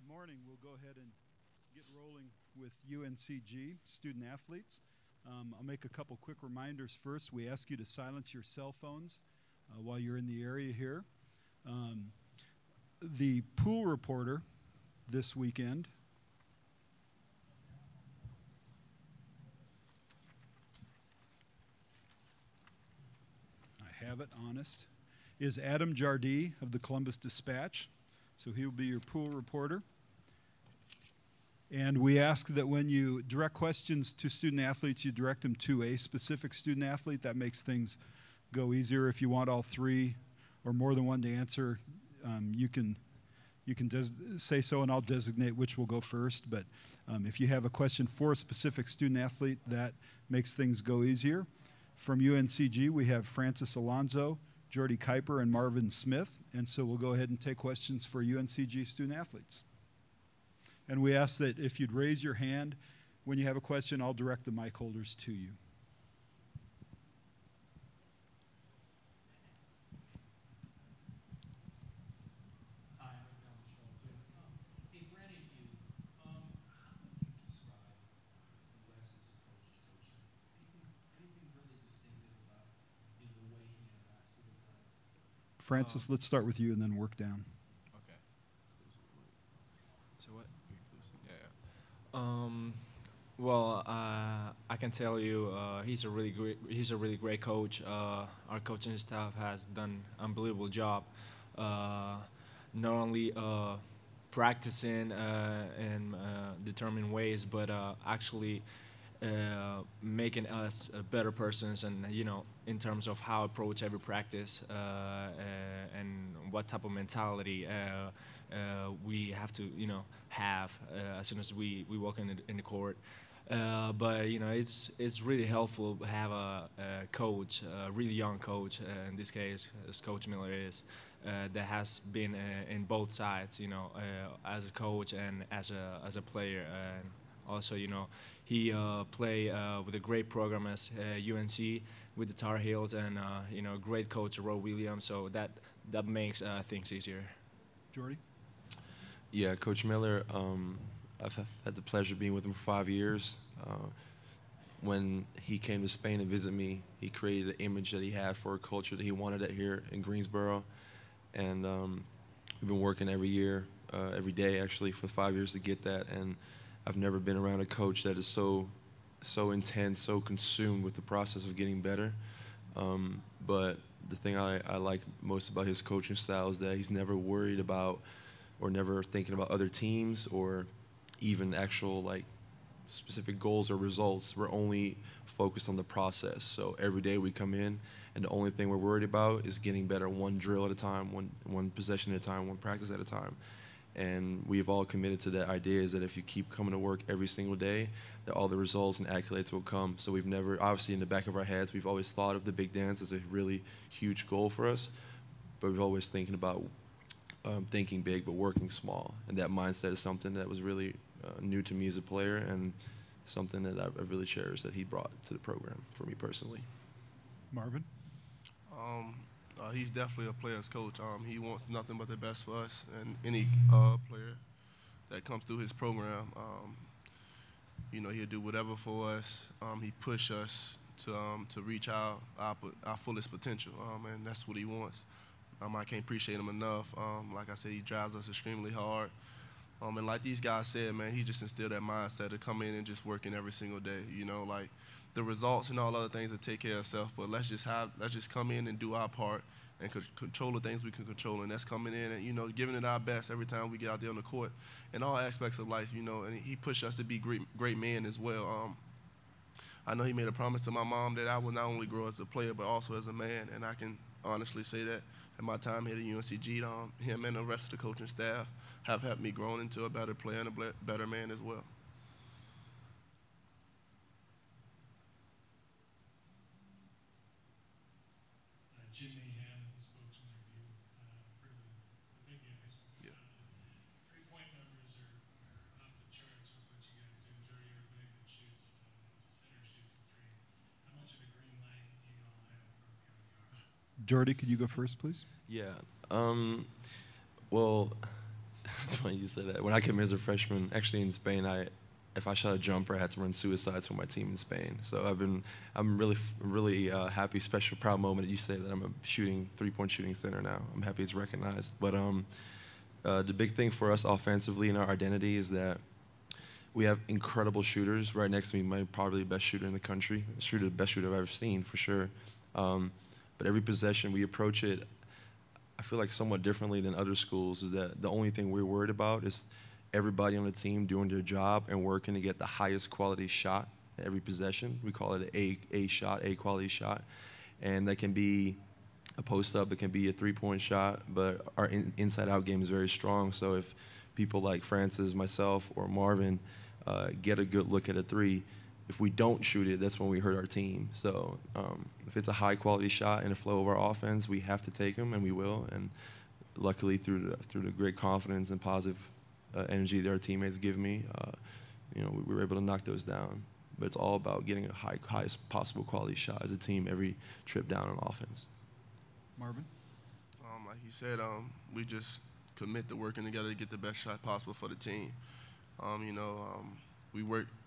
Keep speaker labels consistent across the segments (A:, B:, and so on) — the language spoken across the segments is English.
A: morning, we'll go ahead and get rolling with UNCG student athletes. I'll make a couple quick reminders first. We ask you to silence your cell phones while you're in the area here. The pool reporter this weekend I have it, honest, is Adam Jardee of the Columbus Dispatch. So he will be your pool reporter. And we ask that when you direct questions to student athletes, you direct them to a specific student athlete. That makes things go easier. If you want all three or more than one to answer, you can say so, and I'll designate which will go first. But if you have a question for a specific student athlete, that makes things go easier. From UNCG, we have Francis Alonso, Jordy Kuiper, and Marvin Smith. And so we'll go ahead and take questions for UNCG student athletes. And we ask that if you'd raise your hand when you have a question, I'll direct the mic holders to you. Francis, let's start with you and then work down.
B: Okay. So what? Yeah. Well, I can tell you, he's a really great coach. Our coaching staff has done an unbelievable job. Not only practicing in determined ways, but actually making us better persons, and in terms of how approach every practice and what type of mentality we have to have as soon as we walk in the court. But it's really helpful to have a coach, a really young coach, in this case as Coach Miller is, that has been in both sides, as a coach and as a player. And also, he play with a great program as UNC with the Tar Heels, and great coach Roy Williams. So that makes things easier.
A: Jordy?
C: Yeah, Coach Miller. I've had the pleasure of being with him for 5 years. When he came to Spain to visit me, he created an image that he had for a culture that he wanted it here in Greensboro, and we've been working every year, every day actually, for 5 years to get that. And I've never been around a coach that is so intense, so consumed with the process of getting better. But the thing I like most about his coaching style is that he's never worried about or never thinking about other teams or even actual specific goals or results. We're only focused on the process. So every day we come in, and the only thing we're worried about is getting better, one drill at a time, one possession at a time, one practice at a time. And we've all committed to that idea, is that if you keep coming to work every single day, that all the results and accolades will come. So we've never, obviously in the back of our heads, we've always thought of the big dance as a really huge goal for us, but we've always thinking about thinking big but working small. And that mindset is something that was really new to me as a player, and something that I really cherish that he brought to the program for me personally.
A: Marvin?
D: He's definitely a player's coach. He wants nothing but the best for us and any player that comes through his program. He'll do whatever for us. He pushes us to reach our fullest potential, and that's what he wants. I can't appreciate him enough. Like I said, he drives us extremely hard. And like these guys said, man, he just instilled that mindset to come in and just working every single day. The results and all other things will take care of itself, but let's just come in and do our part and control the things we can control, and that's coming in and giving it our best every time we get out there on the court in all aspects of life. And he pushed us to be great men as well. I know he made a promise to my mom that I will not only grow as a player but also as a man, and I can honestly say that in my time here at UNCG, him and the rest of the coaching staff have helped me grow into a better player and a better man as well.
E: Jimmy Hammond spoke to my view for the big guys.
D: Yeah.
E: 3-point numbers are off the charts with what you guys do. Jordy, everybody that shoots as a center shoots a three. How much of a green light do you all have for
A: Jordy, could you go first, please?
C: Yeah. Well, It's funny you say that. When I came here as a freshman, actually in Spain, if I shot a jumper, I had to run suicides for my team in Spain. So I'm really happy, special, proud moment that you say that I'm a three-point shooting center now. I'm happy it's recognized. But the big thing for us offensively in our identity is that we have incredible shooters. Right next to me, probably the best shooter in the country, the best shooter I've ever seen, for sure. But every possession, we approach it, I feel like somewhat differently than other schools, is that the only thing we're worried about is everybody on the team doing their job and working to get the highest quality shot every possession. We call it an A quality shot. And that can be a post-up, it can be a three-point shot, but our inside-out game is very strong. So if people like Francis, myself, or Marvin get a good look at a three, if we don't shoot it, that's when we hurt our team. So if it's a high-quality shot in the flow of our offense, we have to take them, and we will. And luckily, through the great confidence and positive energy that our teammates give me, we were able to knock those down. But it's all about getting a highest possible quality shot as a team every trip down on offense. Marvin?
D: Like he said, we just commit to working together to get the best shot possible for the team. We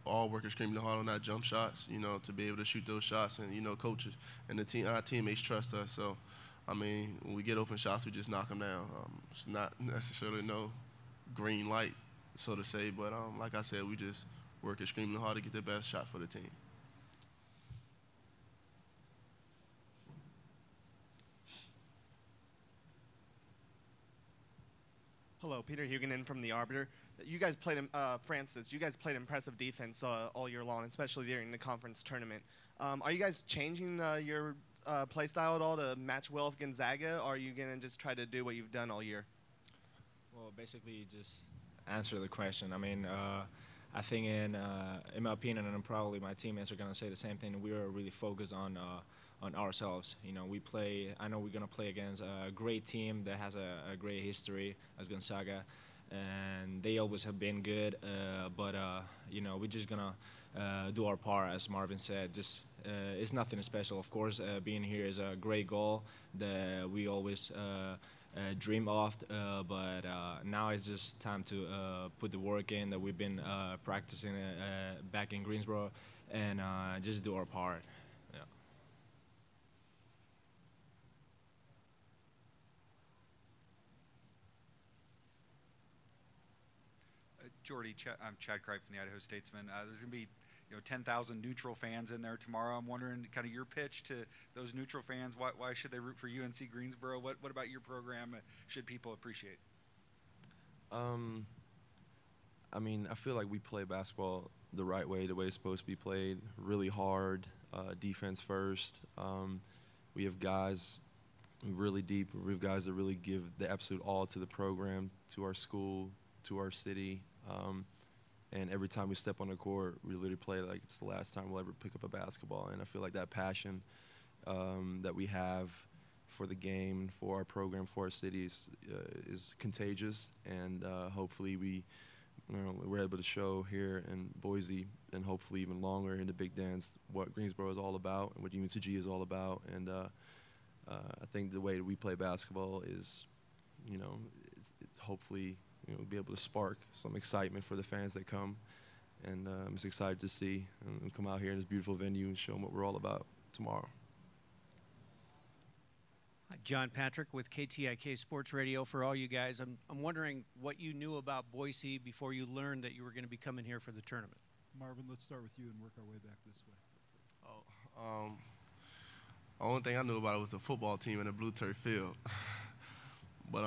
D: all work extremely hard on that jump shots, to be able to shoot those shots. And, coaches and our teammates trust us. So, when we get open shots, we just knock them down. It's not necessarily no green light, so to say. But like I said, we just work extremely hard to get the best shot for the team.
F: Hello, Peter Hugonin from The Arbiter. You guys played, Francis, you guys played impressive defense all year long, especially during the conference tournament. Are you guys changing your play style at all to match well with Gonzaga, or are you going to just try to do what you've done all year?
B: Well, basically, just answer the question. I think in my opinion, and probably my teammates are going to say the same thing, we are really focused on ourselves. I know we're going to play against a great team that has a great history as Gonzaga, and they always have been good, but we're just going to do our part, as Marvin said. It's nothing special. Of course, being here is a great goal that we always dream of, but now it's just time to put the work in that we've been practicing back in Greensboro, and just do our part. Yeah.
G: Jordy, I'm Chad Cripe from the Idaho Statesman. There's going to be 10,000 neutral fans in there tomorrow. I'm wondering kind of your pitch to those neutral fans. Why should they root for UNC Greensboro? What about your program should people appreciate?
C: I feel like we play basketball the right way, the way it's supposed to be played, really hard, defense first. We have guys really deep. We have guys that really give the absolute all to the program, to our school, to our city. And every time we step on the court, we literally play like it's the last time we'll ever pick up a basketball. And I feel like that passion that we have for the game, for our program, for our cities is contagious. And hopefully we're able to show here in Boise, and hopefully even longer in the Big Dance, what Greensboro is all about and what UNCG is all about. And I think the way that we play basketball is, it's hopefully be able to spark some excitement for the fans that come. And I'm just excited to see them come out here in this beautiful venue and show them what we're all about tomorrow.
H: John Patrick with KTIK Sports Radio. For all you guys, I'm wondering what you knew about Boise before you learned that you were going to be coming here for the tournament.
A: Marvin, let's start with you and work our way back this way.
D: The only thing I knew about it was the football team in the blue turf field. But,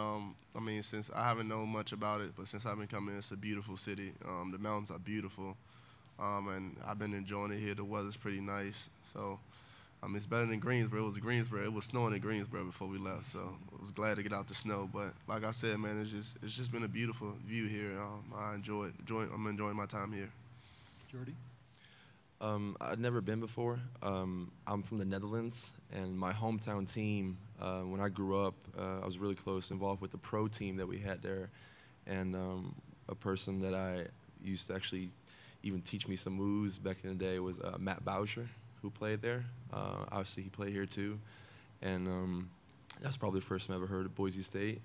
D: since I haven't known much about it, but since I've been coming, it's a beautiful city. The mountains are beautiful, and I've been enjoying it here. The weather's pretty nice. So, it's better than Greensboro. It was Greensboro. It was snowing in Greensboro before we left, so I was glad to get out the snow. But like I said, man, it's just been a beautiful view here. I enjoy it. I'm enjoying my time here.
A: Jordy?
C: I'd never been before. I'm from the Netherlands, and my hometown team, when I grew up, I was really close, involved with the pro team that we had there. And a person that I used to actually even teach me some moves back in the day was Matt Boucher, who played there. Obviously, he played here too. And that's probably the first time I ever heard of Boise State.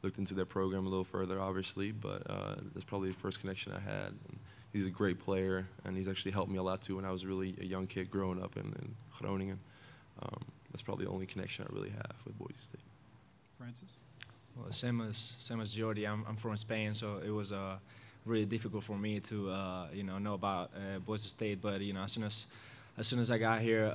C: looked into their program a little further, obviously, but that's probably the first connection I had. And he's a great player, and he's actually helped me a lot too when I was really a young kid growing up in Groningen. That's probably the only connection I really have with Boise State.
A: Francis?
B: Well, same as Jordy. I'm from Spain, so it was really difficult for me to know about Boise State. But as soon as I got here,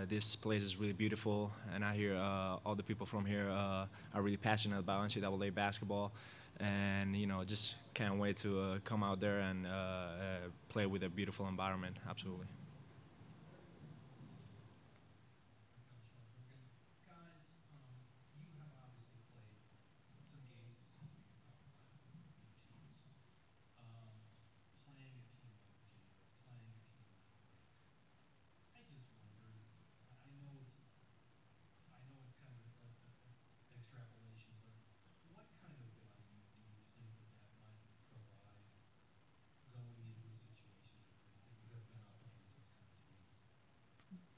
B: this place is really beautiful, and I hear all the people from here are really passionate about NCAA basketball, and just can't wait to come out there and play with a beautiful environment. Absolutely.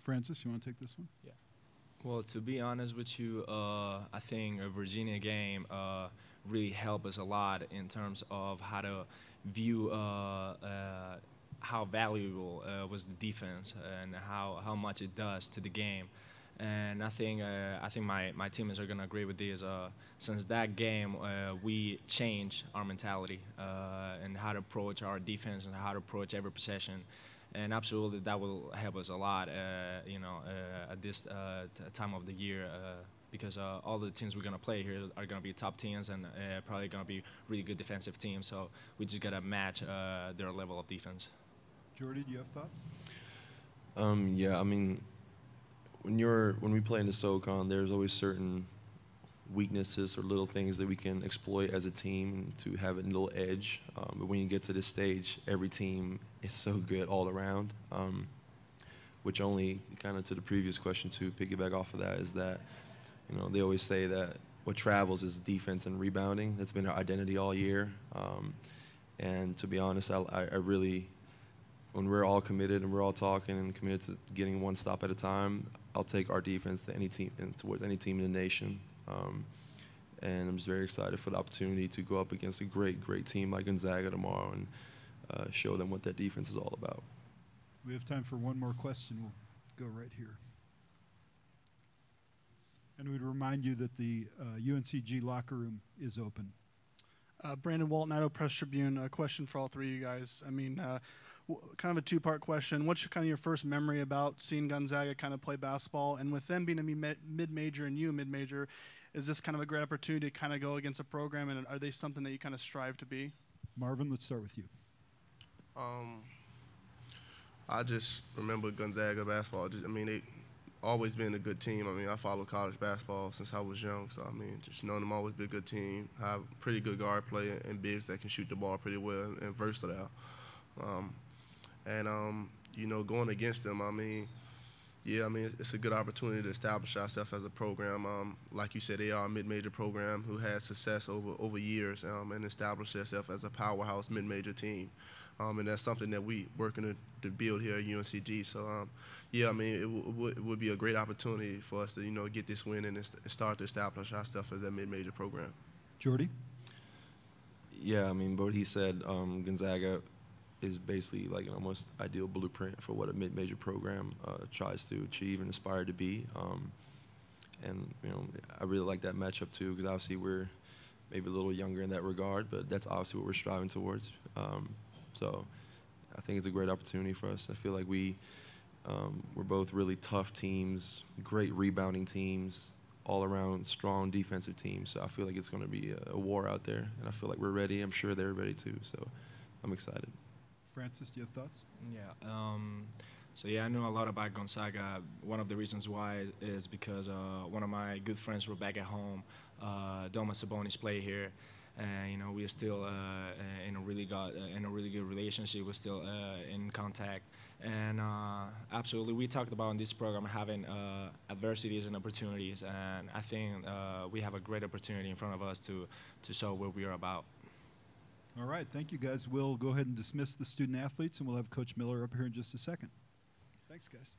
A: Francis, you want to take this one?
B: Yeah. Well, to be honest with you, I think a Virginia game really helped us a lot in terms of how to view how valuable was the defense and how much it does to the game. And I think my teammates are gonna agree with this. Since that game, we changed our mentality and how to approach our defense and how to approach every possession. And absolutely, that will help us a lot, at this time of the year, because all the teams we're gonna play here are gonna be top teams and probably gonna be really good defensive teams. So we just gotta match their level of defense.
A: Jordy, do you have thoughts?
C: Yeah, I mean, when we play in the SoCon, there's always certain weaknesses or little things that we can exploit as a team to have a little edge. But when you get to this stage, every team is so good all around, which only kind of to the previous question to piggyback off of that is that, they always say that what travels is defense and rebounding. That's been our identity all year. And to be honest, I really, when we're all committed and we're all talking and committed to getting one stop at a time, I'll take our defense to any team and towards any team in the nation. And I'm just very excited for the opportunity to go up against a great team like Gonzaga tomorrow and show them what that defense is all about.
A: We have time for one more question. We'll go right here. And we'd remind you that the UNCG locker room is open.
I: Brandon Walton, Idaho Press Tribune. A question for all three of you guys. I mean, kind of a two-part question. What's kind of your first memory about seeing Gonzaga kind of play basketball? And with them being a mid-major and you a mid-major, is this kind of a great opportunity to kind of go against a program, and are they something that you kind of strive to be?
A: Marvin, let's start with you.
D: I just remember Gonzaga basketball. They always been a good team. I mean, I follow college basketball since I was young, so just knowing them always be a good team. Have pretty good guard play and bigs that can shoot the ball pretty well and versatile. Going against them, it's a good opportunity to establish ourselves as a program. Like you said, they are a mid-major program who had success over years and established themselves as a powerhouse mid-major team. And that's something that we working to build here at UNCG. So, it would be a great opportunity for us to, get this win and start to establish ourselves as a mid-major program.
A: Jordy?
C: Yeah, what he said, Gonzaga is basically like an almost ideal blueprint for what a mid-major program tries to achieve and aspire to be. I really like that matchup too, because obviously we're maybe a little younger in that regard, but that's obviously what we're striving towards. So I think it's a great opportunity for us. I feel like we're both really tough teams, great rebounding teams, all around strong defensive teams. So I feel like it's going to be a war out there, and I feel like we're ready. I'm sure they're ready too, so I'm excited.
A: Francis, do you have thoughts?
B: Yeah. I know a lot about Gonzaga. One of the reasons why is because one of my good friends were back at home. Domas Sabonis play here, and we are still in a really good relationship. We're still in contact, and absolutely, we talked about in this program having adversities and opportunities, and I think we have a great opportunity in front of us to show what we are about.
A: All right, thank you guys. We'll go ahead and dismiss the student athletes, and we'll have Coach Miller up here in just a second. Thanks, guys.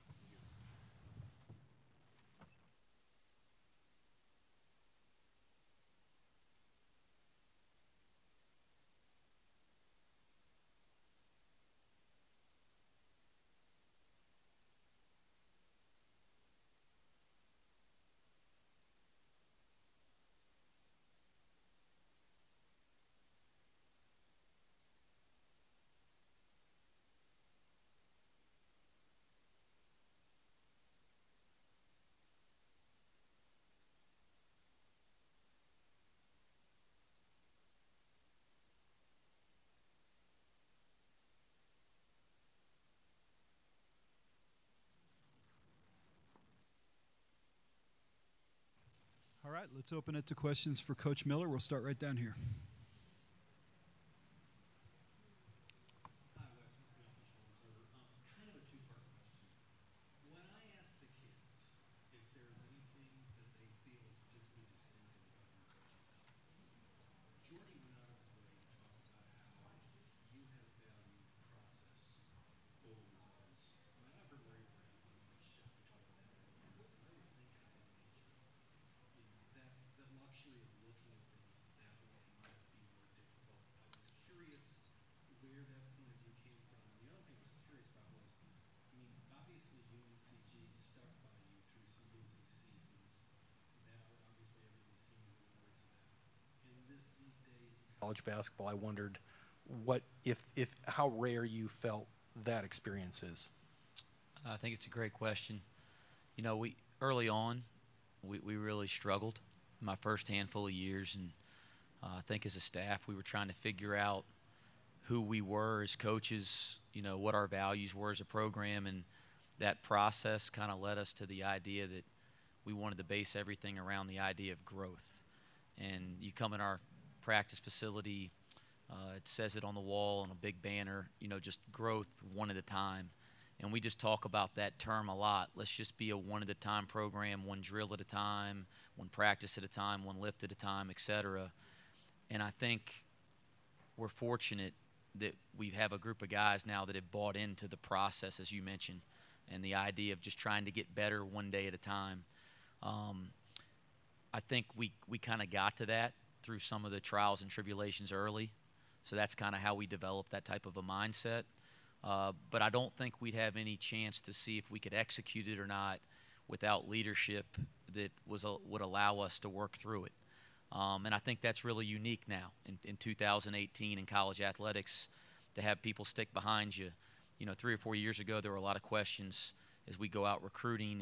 A: right, let's open it to questions for Coach Miller. We'll start right down here.
J: College basketball, I wondered how rare you felt that experience is.
K: I think it's a great question. You know, early on, we really struggled my first handful of years, and I think as a staff we were trying to figure out who we were as coaches, you know, what our values were as a program, and that process kind of led us to the idea that we wanted to base everything around the idea of growth. And you come in our practice facility, it says it on the wall on a big banner, you know, just growth one at a time. And we just talk about that term a lot. Let's just be a one-at-a-time program, one drill at a time, one practice at a time, one lift at a time, etc. And I think we're fortunate that we have a group of guys now that have bought into the process, as you mentioned, and the idea of just trying to get better one day at a time. I think we kind of got to that through some of the trials and tribulations early. So that's kind of how we developed that type of a mindset. But I don't think we'd have any chance to see if we could execute it or not without leadership that would allow us to work through it. And I think that's really unique now in 2018 in college athletics, to have people stick behind you. You know, 3 or 4 years ago, there were a lot of questions as we go out recruiting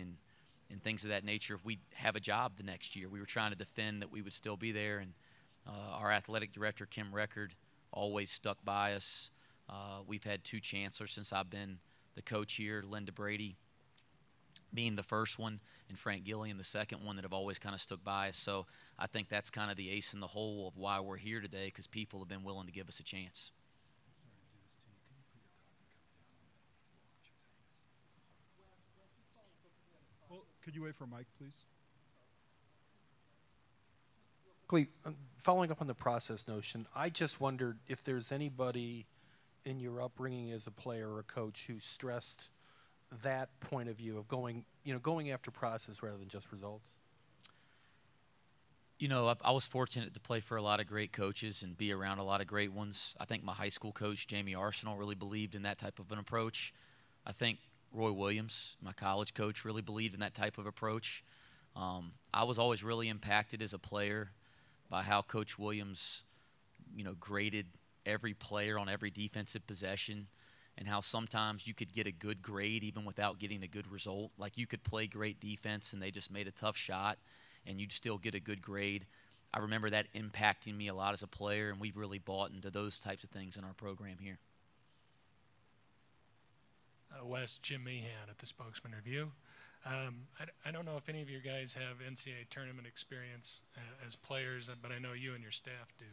K: and things of that nature if we'd have a job the next year. We were trying to defend that we would still be there, and our athletic director, Kim Record, always stuck by us. We've had 2 chancellors since I've been the coach here, Linda Brady being the first one and Frank Gilliam the second one, that have always kind of stuck by us. So I think that's kind of the ace in the hole of why we're here today, because people have been willing to give us a chance.
A: Well, could you wait for Mike, please?
J: Following up on the process notion, I just wondered if there's anybody in your upbringing as a player or a coach who stressed that point of view of going after process rather than just results.
K: You know, I was fortunate to play for a lot of great coaches and be around a lot of great ones. I think my high school coach, Jamie Arsenal, really believed in that type of an approach. I think Roy Williams, my college coach, really believed in that type of approach. I was always really impacted as a player by how Coach Williams, you know, graded every player on every defensive possession, and how sometimes you could get a good grade even without getting a good result. Like, you could play great defense and they just made a tough shot and you'd still get a good grade. I remember that impacting me a lot as a player, and we've really bought into those types of things in our program here.
E: Wes, Jim Meehan at the Spokesman Review. I don't know if any of you guys have NCAA tournament experience as players, but I know you and your staff do.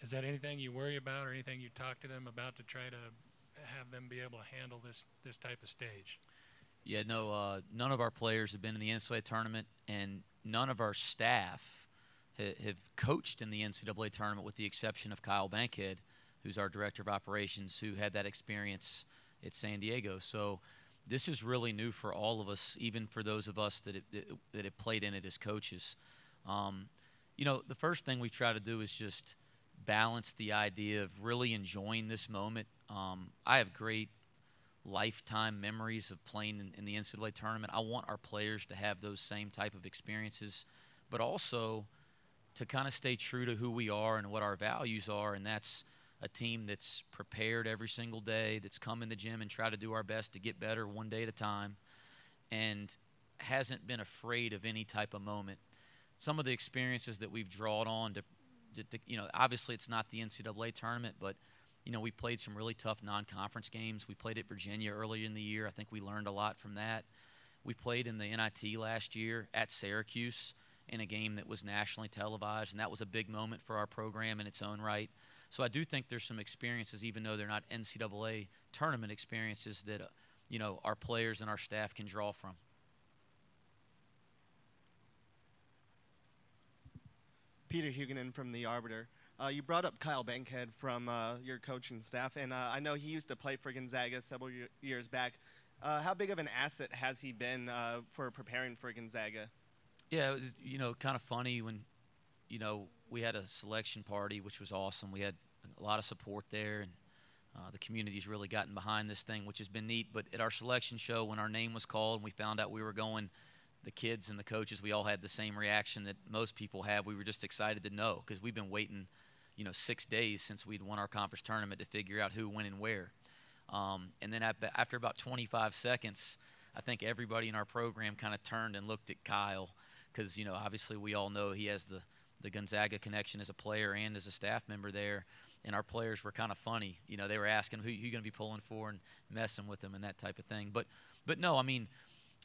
E: Is that anything you worry about or anything you talk to them about to try to have them be able to handle this type of stage?
K: Yeah, no, none of our players have been in the NCAA tournament, and none of our staff have coached in the NCAA tournament, with the exception of Kyle Bankhead, who's our director of operations, who had that experience at San Diego. So this is really new for all of us, even for those of us that have played in it as coaches. You know, the first thing we try to do is just balance the idea of really enjoying this moment. I have great lifetime memories of playing in the NCAA tournament. I want our players to have those same type of experiences, but also to kind of stay true to who we are and what our values are, and that's a team that's prepared every single day, that's come in the gym and try to do our best to get better one day at a time, and hasn't been afraid of any type of moment. Some of the experiences that we've drawn on to you know, obviously it's not the NCAA tournament, but you know, we played some really tough non-conference games. We played at Virginia earlier in the year. I think we learned a lot from that. We played in the NIT last year at Syracuse, in a game that was nationally televised, and that was a big moment for our program in its own right. So I do think there's some experiences, even though they're not NCAA tournament experiences, that our players and our staff can draw from.
F: Peter Huguenin from The Arbiter. You brought up Kyle Bankhead from your coaching staff, and I know he used to play for Gonzaga several years back. How big of an asset has he been for preparing for Gonzaga?
K: Yeah, it was, kind of funny when, we had a selection party, which was awesome. We had a lot of support there, and the community's really gotten behind this thing, which has been neat. But at our selection show, when our name was called and we found out we were going, the kids and the coaches, we all had the same reaction that most people have. We were just excited to know, because we've been waiting, 6 days since we'd won our conference tournament to figure out who, when, and where. And then after about 25 seconds, I think everybody in our program kind of turned and looked at Kyle, because, obviously we all know he has the Gonzaga connection as a player and as a staff member there. And our players were kind of funny. They were asking who you going to be pulling for and messing with them and that type of thing. But no, I mean,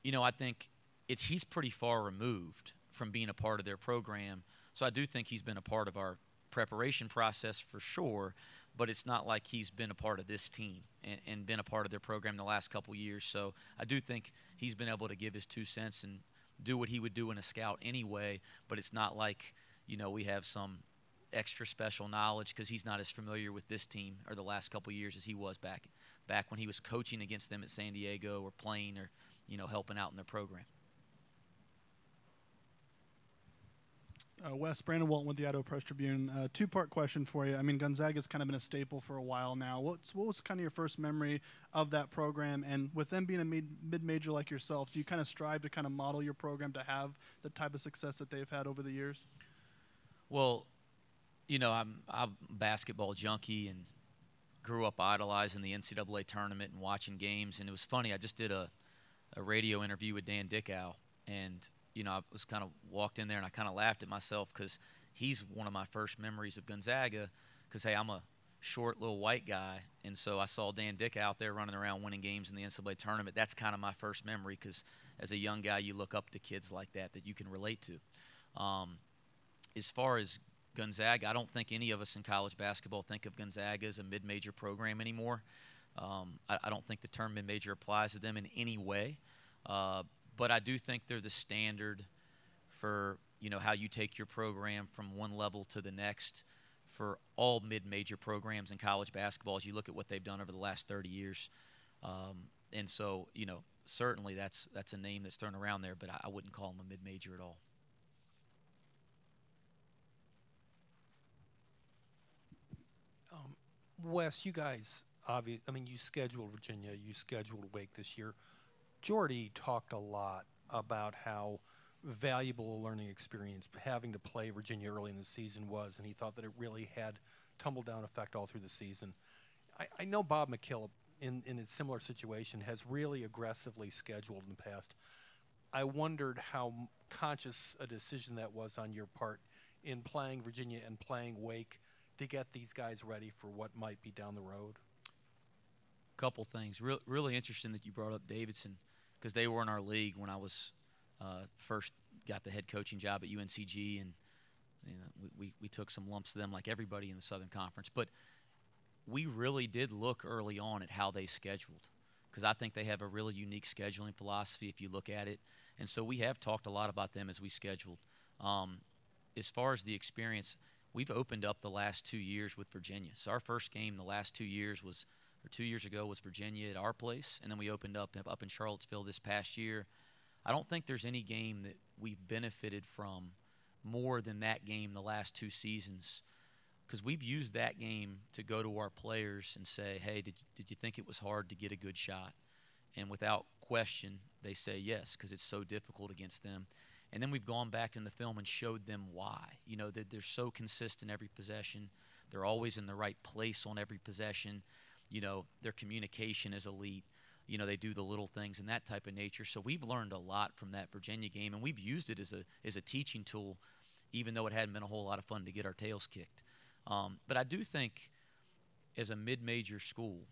K: I think he's pretty far removed from being a part of their program. So I do think he's been a part of our preparation process for sure, but it's not like he's been a part of this team and been a part of their program the last couple years. So I do think he's been able to give his 2 cents and do what he would do in a scout anyway, but it's not like, we have some extra special knowledge, because he's not as familiar with this team or the last couple years as he was back when he was coaching against them at San Diego or playing or, helping out in their program.
I: Wes, Brandon Walton with the Idaho Press Tribune. Two-part question for you. I mean, Gonzaga's kind of been a staple for a while now. What was kind of your first memory of that program? And with them being a mid-major like yourself, do you kind of strive to kind of model your program to have the type of success that they've had over the years?
K: Well, I'm a basketball junkie and grew up idolizing the NCAA tournament and watching games. And it was funny. I just did a radio interview with Dan Dickow, and I was kind of walked in there and I kind of laughed at myself, because he's one of my first memories of Gonzaga, because, hey, I'm a short little white guy, and so I saw Dan Dick out there running around winning games in the NCAA tournament. That's kind of my first memory, because as a young guy, you look up to kids like that you can relate to. As far as Gonzaga, I don't think any of us in college basketball think of Gonzaga as a mid-major program anymore. I don't think the term mid-major applies to them in any way. But I do think they're the standard for, how you take your program from one level to the next for all mid-major programs in college basketball as you look at what they've done over the last 30 years. And so, certainly that's a name that's thrown around there, but I wouldn't call them a mid-major at all.
J: Wes, you guys, you scheduled Virginia, you scheduled Wake this year. Jordy talked a lot about how valuable a learning experience having to play Virginia early in the season was, and he thought that it really had tumble-down effect all through the season. I know Bob McKillop, in a similar situation, has really aggressively scheduled in the past. I wondered how conscious a decision that was on your part in playing Virginia and playing Wake to get these guys ready for what might be down the road.
K: Couple things. Really interesting that you brought up Davidson, because they were in our league when I was first got the head coaching job at UNCG, and we took some lumps to them like everybody in the Southern Conference. But we really did look early on at how they scheduled, because I think they have a really unique scheduling philosophy if you look at it. And so we have talked a lot about them as we scheduled. As far as the experience, we've opened up the last 2 years with Virginia. So our first game the last 2 years was – 2 years ago was Virginia at our place, and then we opened up in Charlottesville this past year. I don't think there's any game that we've benefited from more than that game the last 2 seasons, because we've used that game to go to our players and say, hey, did you think it was hard to get a good shot? And without question, they say yes, because it's so difficult against them. And then we've gone back in the film and showed them why. That they're so consistent every possession. They're always in the right place on every possession. Their communication is elite. They do the little things and that type of nature. So we've learned a lot from that Virginia game, and we've used it as a teaching tool, even though it hadn't been a whole lot of fun to get our tails kicked. But I do think as a mid-major school,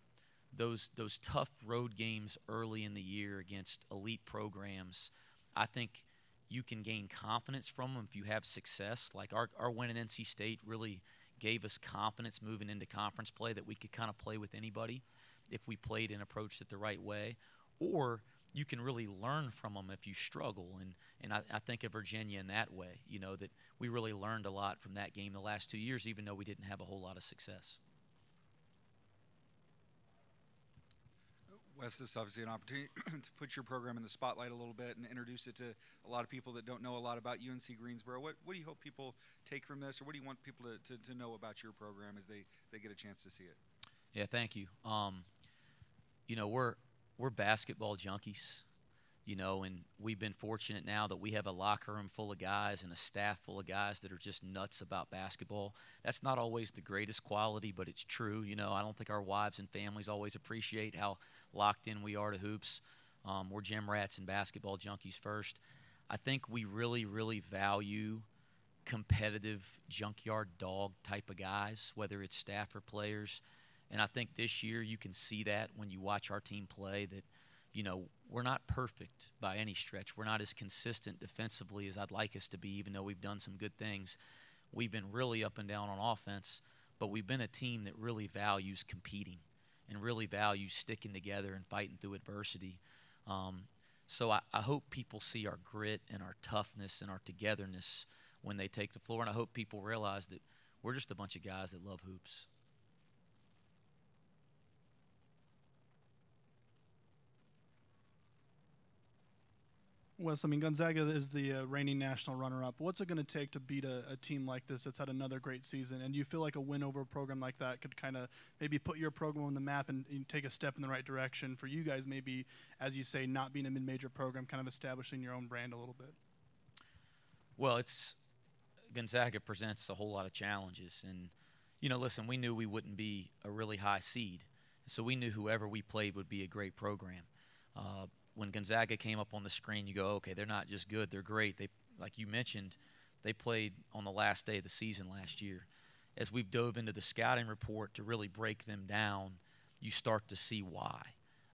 K: those tough road games early in the year against elite programs, I think you can gain confidence from them if you have success. Like our win in NC State really gave us confidence moving into conference play that we could kind of play with anybody if we played and approached it the right way. Or you can really learn from them if you struggle. And I think of Virginia in that way, you know, that we really learned a lot from that game the last 2 years, even though we didn't have a whole lot of success.
G: Wes, this is obviously an opportunity to put your program in the spotlight a little bit and introduce it to a lot of people that don't know a lot about UNC Greensboro. What do you hope people take from this, or what do you want people to know about your program as they get a chance to see it?
K: Yeah, thank you. You know, we're basketball junkies, you know, and we've been fortunate now that we have a locker room full of guys and a staff full of guys that are just nuts about basketball. That's not always the greatest quality, but it's true. You know, I don't think our wives and families always appreciate how locked in we are to hoops. We're gym rats and basketball junkies first. I think we really, really value competitive junkyard dog type of guys, whether it's staff or players. And I think this year you can see that when you watch our team play that, you know, we're not perfect by any stretch. We're not as consistent defensively as I'd like us to be, even though we've done some good things. We've been really up and down on offense, but we've been a team that really values competing and really values sticking together and fighting through adversity. So I hope people see our grit and our toughness and our togetherness when they take the floor, and I hope people realize that we're just a bunch of guys that love hoops.
I: Wes, I mean, Gonzaga is the reigning national runner-up. What's it going to take to beat a team like this that's had another great season? And do you feel like a win over a program like that could kind of maybe put your program on the map and take a step in the right direction for you guys, maybe, as you say, not being a mid-major program, kind of establishing your own brand a little bit?
K: Well, Gonzaga presents a whole lot of challenges. And, you know, listen, we knew we wouldn't be a really high seed. So we knew whoever we played would be a great program. When Gonzaga came up on the screen, you go, okay, they're not just good, they're great. They, like you mentioned, they played on the last day of the season last year. As we've dove into the scouting report to really break them down, you start to see why.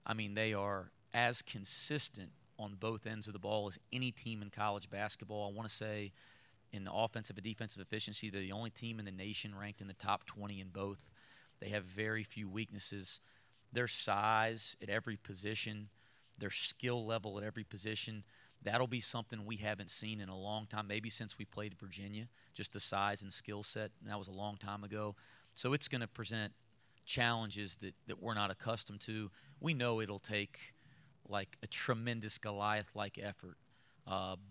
K: I mean, they are as consistent on both ends of the ball as any team in college basketball. I want to say in offensive and defensive efficiency, they're the only team in the nation ranked in the top 20 in both. They have very few weaknesses. Their size at every position, their skill level at every position, that'll be something we haven't seen in a long time, maybe since we played Virginia, just the size and skill set, and that was a long time ago. So it's going to present challenges that we're not accustomed to. We know it'll take like a tremendous Goliath-like effort,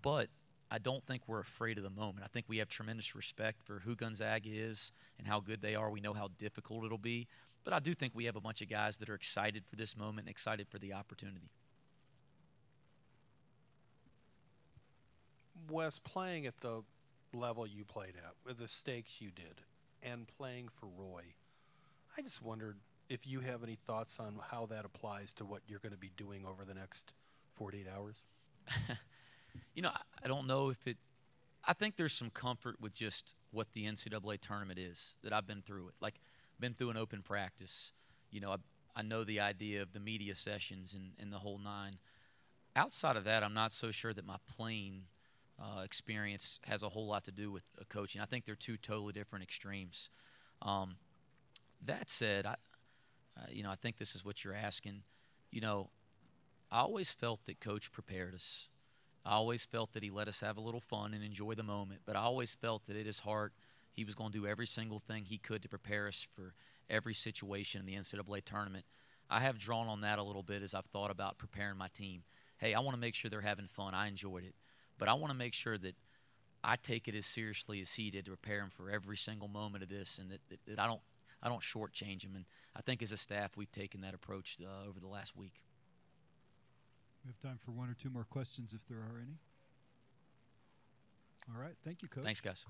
K: but I don't think we're afraid of the moment. I think we have tremendous respect for who Gonzaga is and how good they are. We know how difficult it'll be, but I do think we have a bunch of guys that are excited for this moment and excited for the opportunity.
J: Wes, playing at the level you played at, with the stakes you did, and playing for Roy, I just wondered if you have any thoughts on how that applies to what you're going to be doing over the next 48 hours.
K: You know, I don't know if it – I think there's some comfort with just what the NCAA tournament is, that I've been through it. Like, been through an open practice. You know, I know the idea of the media sessions and the whole nine. Outside of that, I'm not so sure that my playing experience has a whole lot to do with coaching. I think they're two totally different extremes. That said, I think this is what you're asking. You know, I always felt that Coach prepared us. I always felt that he let us have a little fun and enjoy the moment, but I always felt that at his heart he was going to do every single thing he could to prepare us for every situation in the NCAA tournament. I have drawn on that a little bit as I've thought about preparing my team. Hey, I want to make sure they're having fun. I enjoyed it. But I want to make sure that I take it as seriously as he did to prepare him for every single moment of this, and that I don't shortchange him. And I think as a staff we've taken that approach over the last week.
A: We have time for one or two more questions if there are any. All right. Thank you, Coach.
K: Thanks, guys.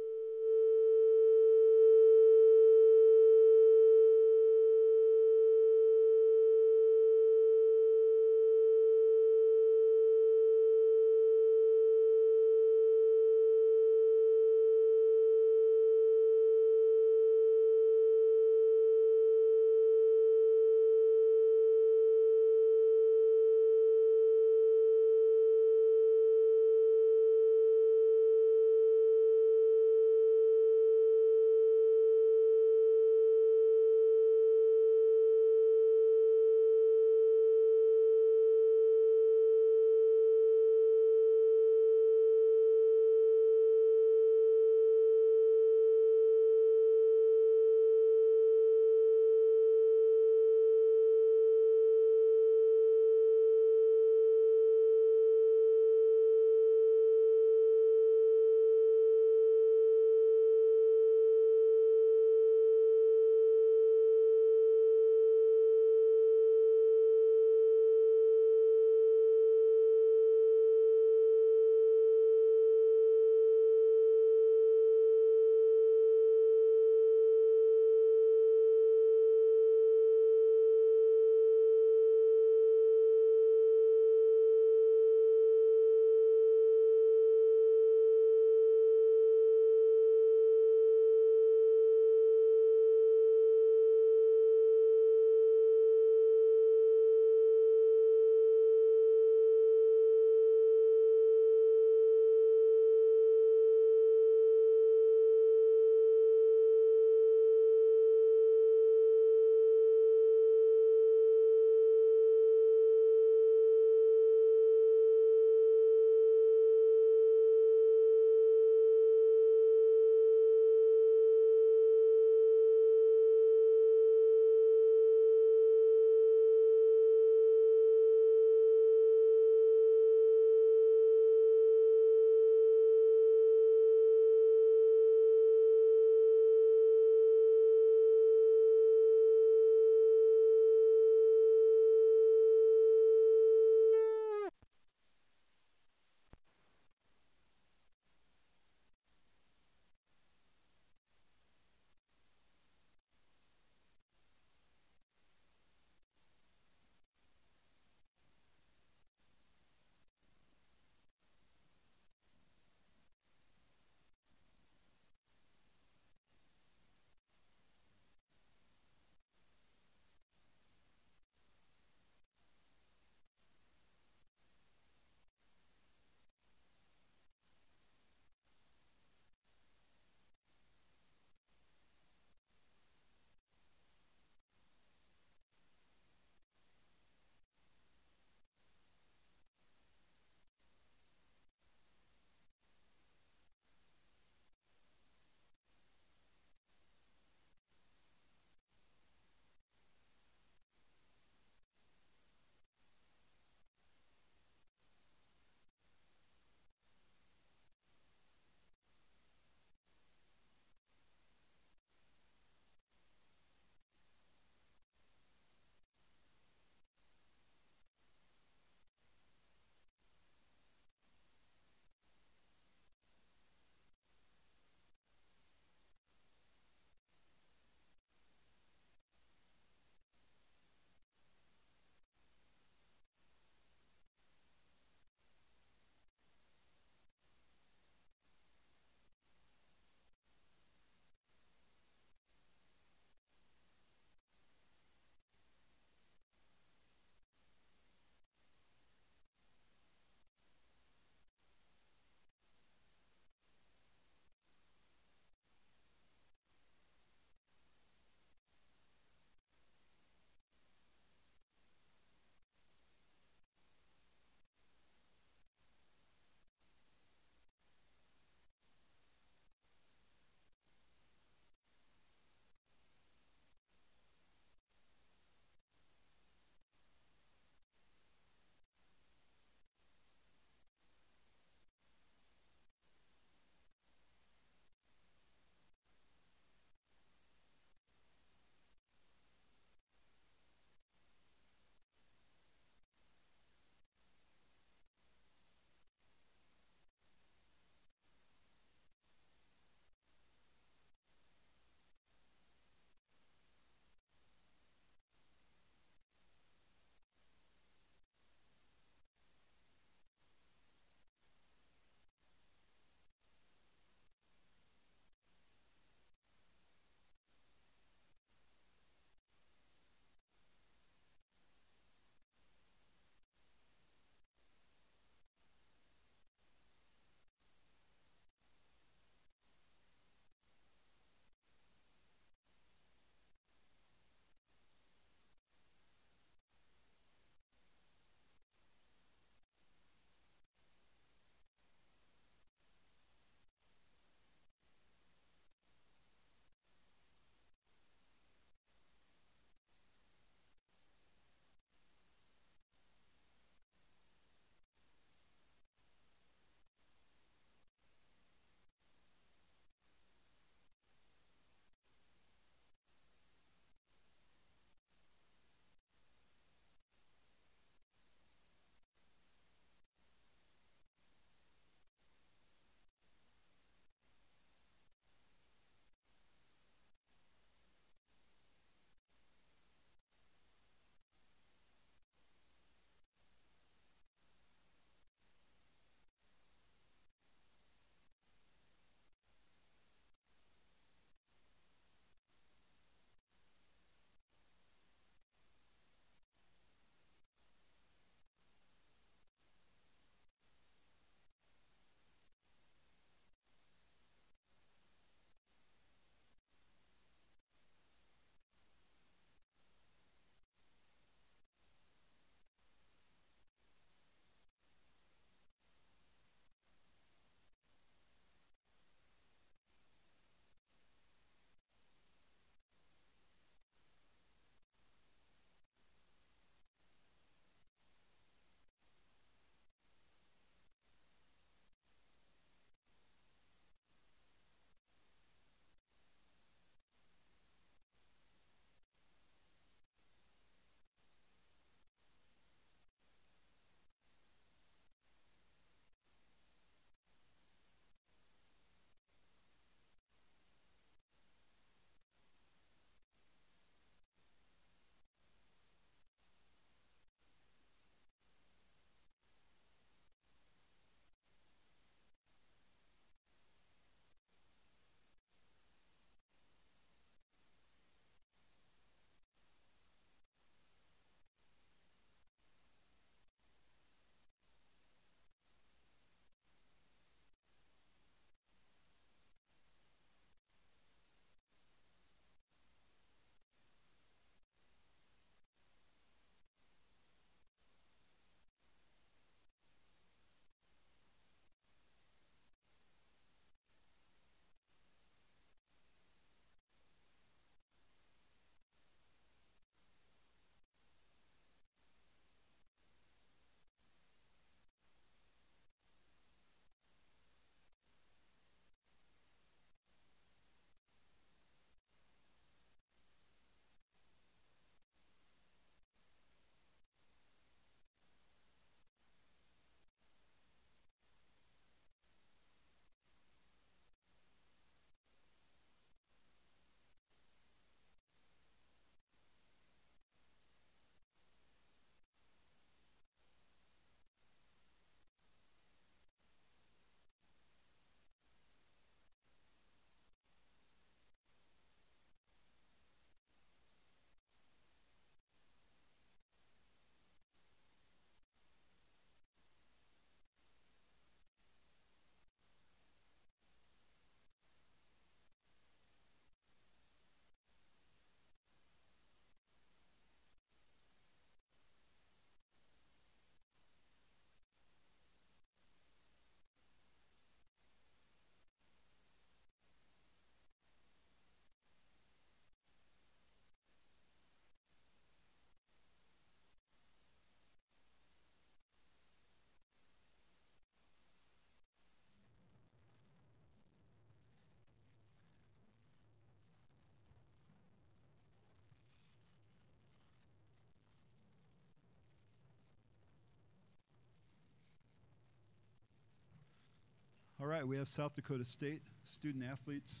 A: All right, we have South Dakota State student athletes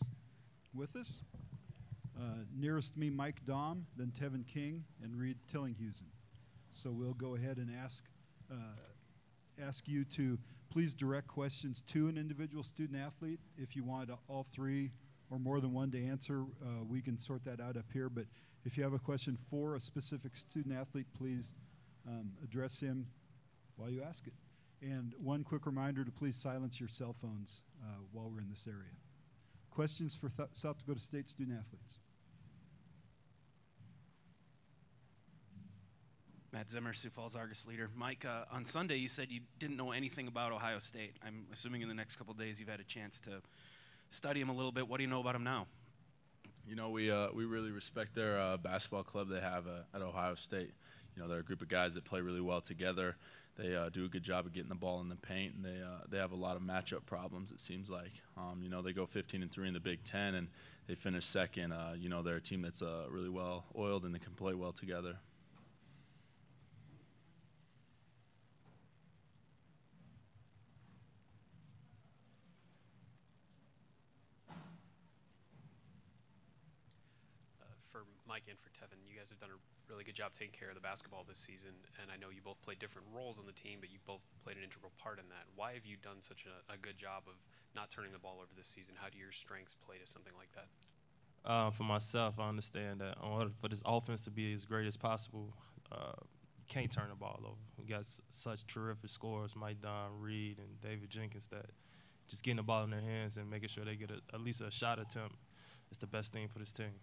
A: with us. Nearest me, Mike Dahm, then Tevin King, and Reed Tillinghusen. So we'll go ahead and ask you to please direct questions to an individual student athlete. If you want all three or more than one to answer, we can sort that out up here. But if you have a question for a specific student athlete, please address him while you ask it. And one quick reminder to please silence your cell phones while we're in this area. Questions for South Dakota State student athletes?
L: Matt Zimmer, Sioux Falls Argus leader. Mike, on Sunday you said you didn't know anything about Ohio State. I'm assuming in the next couple of days you've had a chance to study them a little bit. What do you know about them now?
M: You know, we really respect their basketball club they have at Ohio State. You know, they're a group of guys that play really well together. They do a good job of getting the ball in the paint, and they have a lot of matchup problems, it seems like. You know, they go 15-3 in the Big Ten, and they finish second. You know, they're a team that's really well oiled, and they can play well together.
N: For Mike and for Tevin, you guys have done a really good job taking care of the basketball this season, and I know you both play different roles on the team, but you both played an integral part in that. Why have you done such a good job of not turning the ball over this season? How do your strengths play to something like that?
O: For myself, I understand that in order for this offense to be as great as possible, you can't turn the ball over. We got such terrific scorers, Mike Don, Reed, and David Jenkins, that just getting the ball in their hands and making sure they get at least a shot attempt is the best thing for this team.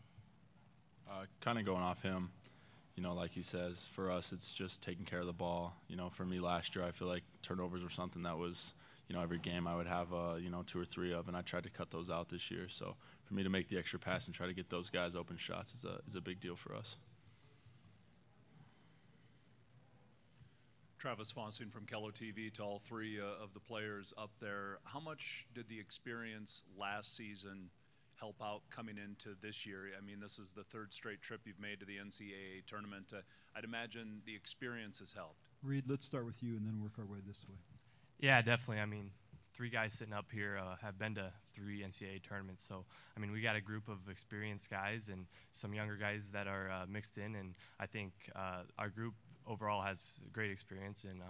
M: Kind of going off him, you know, like he says, for us it's just taking care of the ball. You know, for me last year, I feel like turnovers were something that was, you know, every game I would have, you know, 2 or 3 of, and I tried to cut those out this year. So for me to make the extra pass and try to get those guys open shots is a big deal for us.
P: Travis Fonson from Keller TV to all three of the players up there. How much did the experience last season help out coming into this year? I mean, this is the 3rd straight trip you've made to the NCAA tournament. I'd imagine the experience has helped.
A: Reed, let's start with you and then work our way this way.
Q: Yeah, definitely. I mean, 3 guys sitting up here have been to 3 NCAA tournaments. So, I mean, we got a group of experienced guys and some younger guys that are mixed in. And I think our group overall has great experience. And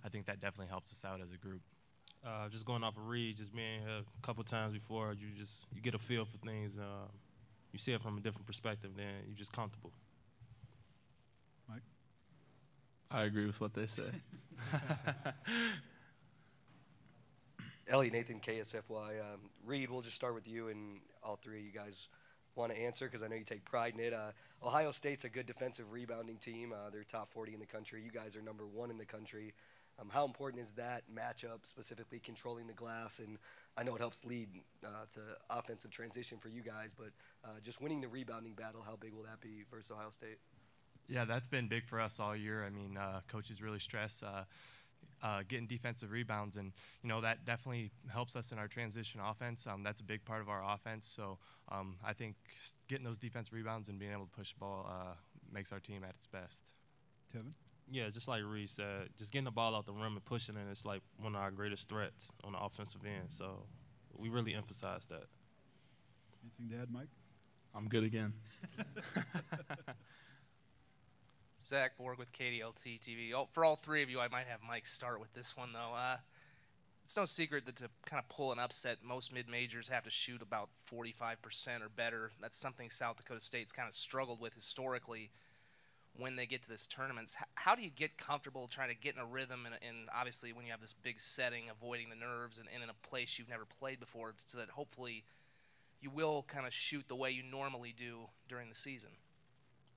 Q: I think that definitely helps us out as a group.
O: Just going off of Reed, just being here a couple times before, you get a feel for things. You see it from a different perspective, then you're just comfortable.
A: Mike?
M: I agree with what they say.
R: Ellie, Nathan, KSFY. Reed, we'll just start with you, and all 3 of you guys want to answer because I know you take pride in it. Ohio State's a good defensive rebounding team. They're top 40 in the country. You guys are number 1 in the country. How important is that matchup, specifically controlling the glass? And I know it helps lead to offensive transition for you guys, but just winning the rebounding battle, how big will that be versus Ohio State?
Q: Yeah, that's been big for us all year. I mean, coaches really stress getting defensive rebounds, and, you know, that definitely helps us in our transition offense. That's a big part of our offense. So I think getting those defensive rebounds and being able to push the ball makes our team at its best.
A: Tevin?
O: Yeah, just like Reed said, just getting the ball out the rim and pushing it, it's like one of our greatest threats on the offensive end. So we really emphasize that.
A: Anything to add, Mike?
M: I'm good again.
F: Zach Borg with KDLT TV. For all 3 of you, I might have Mike start with this one, though. It's no secret that to kind of pull an upset, most mid-majors have to shoot about 45% or better. That's something South Dakota State's kind of struggled with historically when they get to this tournaments. How do you get comfortable trying to get in a rhythm and obviously when you have this big setting, avoiding the nerves and in a place you've never played before, so that hopefully you will kind of shoot the way you normally do during the season?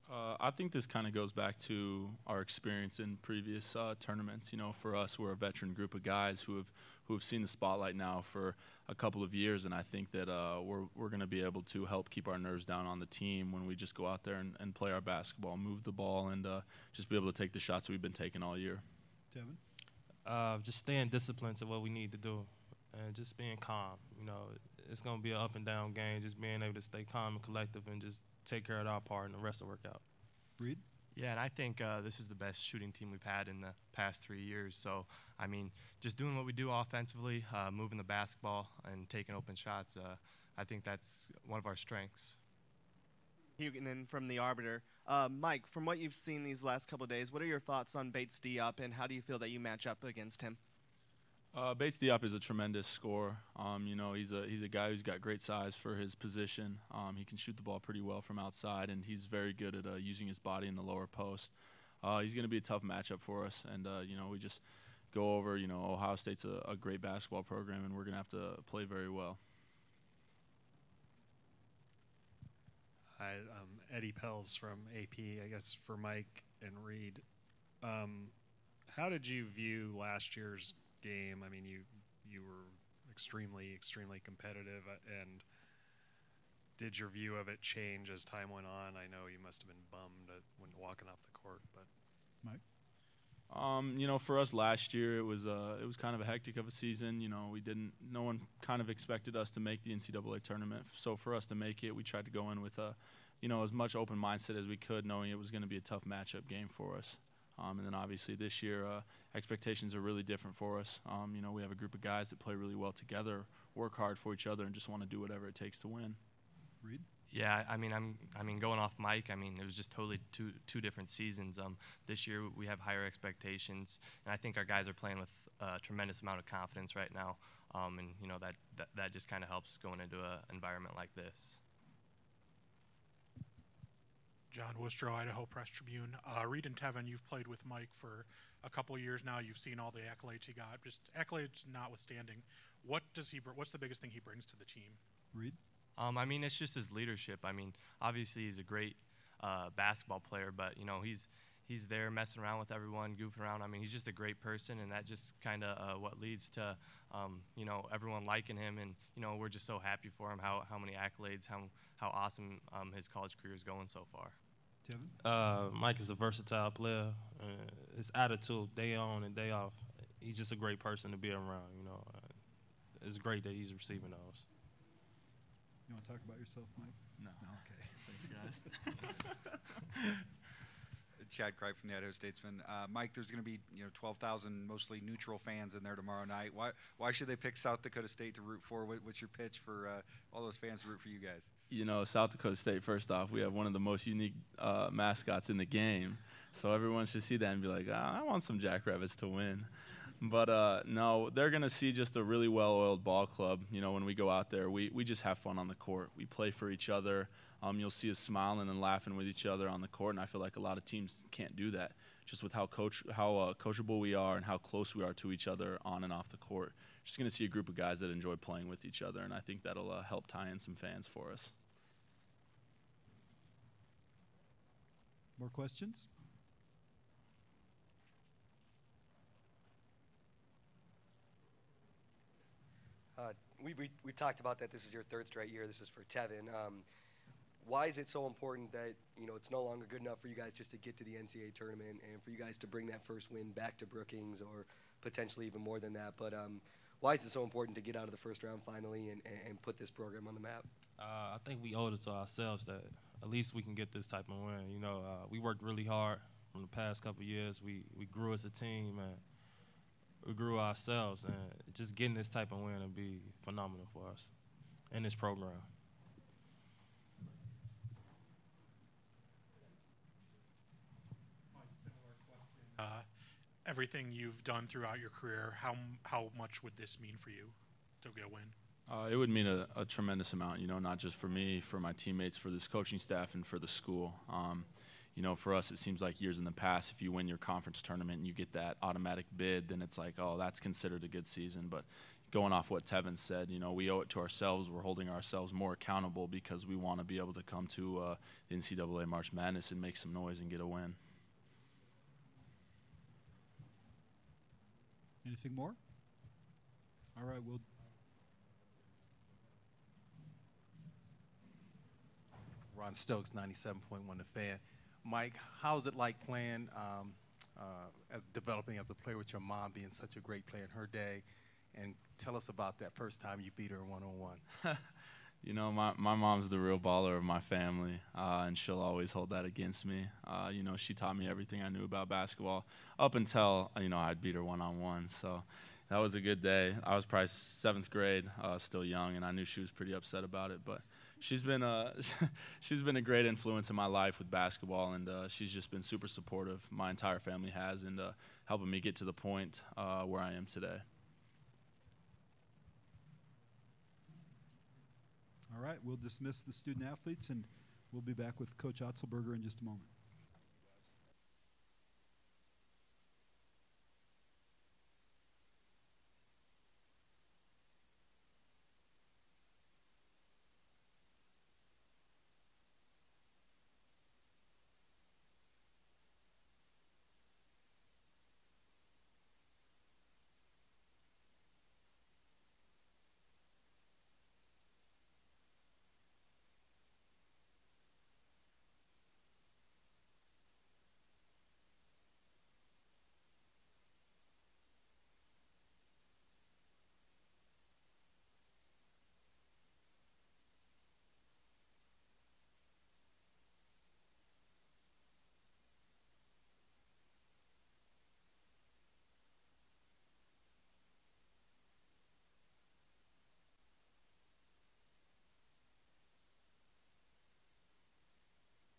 M: I think this kind of goes back to our experience in previous tournaments. You know, for us, we're a veteran group of guys who have seen the spotlight now for a couple of years, and I think that we're going to be able to help keep our nerves down on the team when we just go out there and play our basketball, move the ball, and just be able to take the shots we've been taking all year.
A: Tevin?
O: Just staying disciplined to what we need to do and just being calm. You know, it's going to be an up and down game, just being able to stay calm and collective and just take care of our part and the rest will work out.
A: Reed?
Q: Yeah, and I think this is the best shooting team we've had in the past 3 years. So, I mean, just doing what we do offensively, moving the basketball and taking open shots, I think that's one of our strengths.
F: Huguenin from the Arbiter. Mike, from what you've seen these last couple of days, what are your thoughts on Bates Diop, and how do you feel that you match up against him?
M: Bates Diop is a tremendous scorer. You know, he's a guy who's got great size for his position. He can shoot the ball pretty well from outside, and he's very good at using his body in the lower post. He's going to be a tough matchup for us, and you know, we just go over. You know, Ohio State's a great basketball program, and we're going to have to play very well.
S: Hi, Eddie Pels from AP. I guess for Mike and Reed, how did you view last year's game? I mean, you were extremely competitive, and did your view of it change as time went on? I know you must have been bummed when walking off the court, but
A: Mike.
M: You know, for us last year, it was kind of a hectic of a season. You know, no one kind of expected us to make the NCAA tournament. So for us to make it, we tried to go in with you know, as much open mindset as we could, knowing it was going to be a tough matchup game for us. And then obviously this year, expectations are really different for us. You know, we have a group of guys that play really well together, work hard for each other, and just want to do whatever it takes to win.
A: Reed?
Q: Yeah, I mean, going off Mike, I mean, it was just totally two different seasons. This year we have higher expectations, and I think our guys are playing with a tremendous amount of confidence right now. And you know, that just kind of helps going into an environment like this.
T: John Worcester, Idaho Press Tribune. Reed and Tevin, you've played with Mike for a couple of years now. You've seen all the accolades he got. Just accolades notwithstanding, what's the biggest thing he brings to the team?
A: Reed?
Q: I mean, it's just his leadership. I mean, obviously he's a great basketball player, but you know, he's there messing around with everyone, goofing around. I mean, he's just a great person, and that just kind of what leads to you know, everyone liking him, and you know, we're just so happy for him. How many accolades, how awesome his college career is going so far.
A: Tevin?
O: Mike is a versatile player. His attitude, day on and day off, he's just a great person to be around. You know, it's great that he's receiving those.
A: You want to talk about yourself, Mike?
G: No.
A: Okay. Thanks, guys.
G: Chad Kripe from the Idaho Statesman. Mike, there's going to be 12,000 mostly neutral fans in there tomorrow night. Why should they pick South Dakota State to root for? What's your pitch for all those fans to root for you guys?
M: You know, South Dakota State, first off, we have one of the most unique mascots in the game. So everyone should see that and be like, I want some Jackrabbits to win. But no, they're going to see just a really well-oiled ball club. You know, when we go out there, we just have fun on the court. We play for each other. You'll see us smiling and laughing with each other on the court, and I feel like a lot of teams can't do that, just with how coachable we are and how close we are to each other on and off the court. Just going to see a group of guys that enjoy playing with each other, and I think that'll help tie in some fans for us.
A: More questions?
R: We talked about that. This is your third straight year. This is for Tevin. Why is it so important that, you know, it's no longer good enough for you guys just to get to the NCAA tournament and for you guys to bring that first win back to Brookings, or potentially even more than that? But why is it so important to get out of the first round finally and put this program on the map?
O: I think we owe it to ourselves that at least we can get this type of win. You know, we worked really hard from the past couple of years. We grew as a team, and we grew ourselves, and just getting this type of win would be phenomenal for us in this program.
T: Everything you've done throughout your career, how much would this mean for you to get a win?
M: It would mean a tremendous amount, you know, not just for me, for my teammates, for this coaching staff, and for the school. You know, for us, it seems like years in the past, if you win your conference tournament and you get that automatic bid, then it's like, oh, that's considered a good season. But going off what Tevin said, you know, we owe it to ourselves. We're holding ourselves more accountable because we want to be able to come to the NCAA March Madness and make some noise and get a win.
A: Anything more? All right, we'll.
U: Ron Stokes, 97.1 The Fan. Mike, how's it like playing, as developing as a player with your mom being such a great player in her day? And tell us about that first time you beat her one-on-one.
M: You know, my mom's the real baller of my family, and she'll always hold that against me. You know, she taught me everything I knew about basketball up until, you know, I'd beat her one-on-one. So that was a good day. I was probably 7th grade, still young, and I knew she was pretty upset about it. But she's been she's been a great influence in my life with basketball, and she's just been super supportive. My entire family has, and helping me get to the point where I am today.
A: All right, we'll dismiss the student athletes, and we'll be back with Coach Otzelberger in just a moment.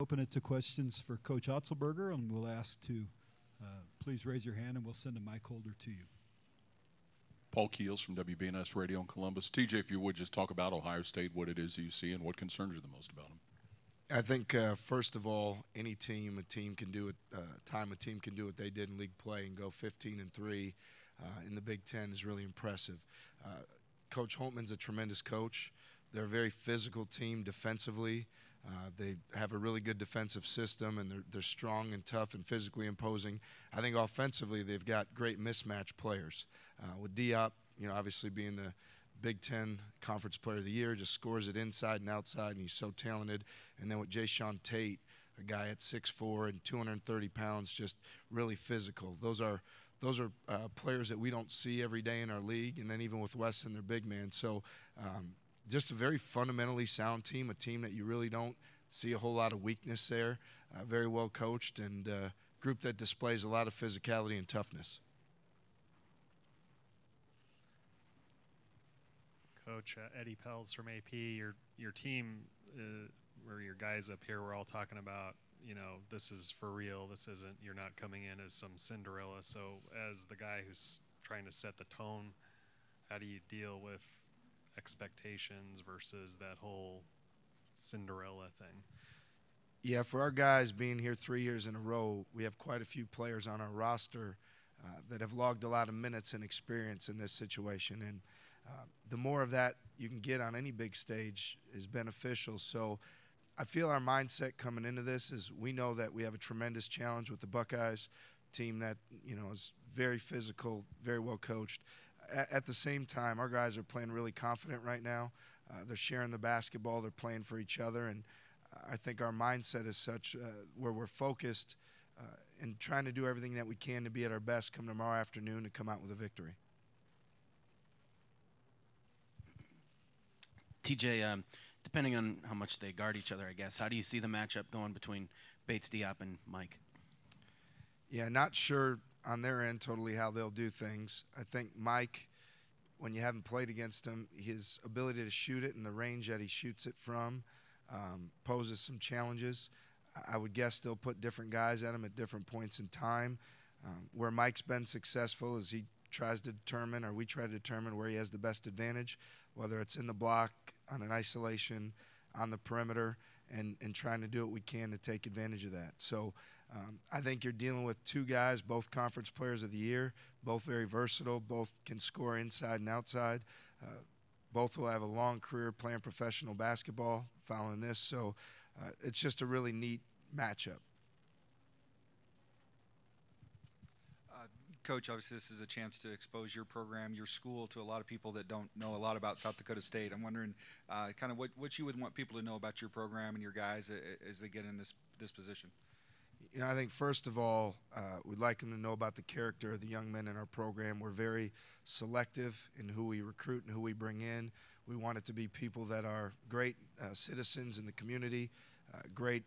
A: Open it to questions for Coach Otzelberger, and we'll ask to please raise your hand, and we'll send a mic holder to you.
H: Paul Keels from WBNS Radio in Columbus. TJ, if you would just talk about Ohio State, what it is that you see, and what concerns you the most about them.
V: I think, first of all, a team can do it. A team can do what they did in league play and go 15-3 in the Big Ten is really impressive. Coach Holtman's a tremendous coach. They're a very physical team defensively. They have a really good defensive system, and they're strong and tough and physically imposing. I think offensively they've got great mismatch players. With Diop, you know, obviously being the Big Ten Conference Player of the Year, just scores it inside and outside, and he's so talented. And then with Jayshawn Tate, a guy at 6'4" and 230 pounds, just really physical. Those are players that we don't see every day in our league. And then even with Weston, they're big man. So just a very fundamentally sound team, a team that you really don't see a whole lot of weakness there. Very well coached, and a group that displays a lot of physicality and toughness.
S: Coach, Eddie Pels from AP, your team, or your guys up here, we're all talking about, you know, this is for real. This isn't, you're not coming in as some Cinderella. So as the guy who's trying to set the tone, how do you deal with expectations versus that whole Cinderella thing?
V: Yeah, for our guys being here 3 years in a row, we have quite a few players on our roster that have logged a lot of minutes and experience in this situation. And the more of that you can get on any big stage is beneficial. So I feel our mindset coming into this is we know that we have a tremendous challenge with the Buckeyes, team that, you know, is very physical, very well coached. At the same time, our guys are playing really confident right now. They're sharing the basketball. They're playing for each other. And I think our mindset is such where we're focused and trying to do everything that we can to be at our best come tomorrow afternoon and come out with a victory.
L: TJ, depending on how much they guard each other, I guess, how do you see the matchup going between Bates, Diop, and Mike?
V: Yeah, not sure on their end totally how they'll do things. I think Mike, when you haven't played against him, his ability to shoot it and the range that he shoots it from poses some challenges. I would guess they'll put different guys at him at different points in time. Where Mike's been successful is he tries to determine, or we try to determine, where he has the best advantage, whether it's in the block, on an isolation, on the perimeter, and trying to do what we can to take advantage of that. So I think you're dealing with two guys, both conference players of the year, both very versatile, both can score inside and outside. Both will have a long career playing professional basketball following this. So it's just a really neat matchup.
G: Coach, obviously this is a chance to expose your program, your school, to a lot of people that don't know a lot about South Dakota State. I'm wondering kind of what you would want people to know about your program and your guys as they get in this position.
V: You know, I think first of all, we'd like them to know about the character of the young men in our program. We're very selective in who we recruit and who we bring in. We want it to be people that are great citizens in the community, great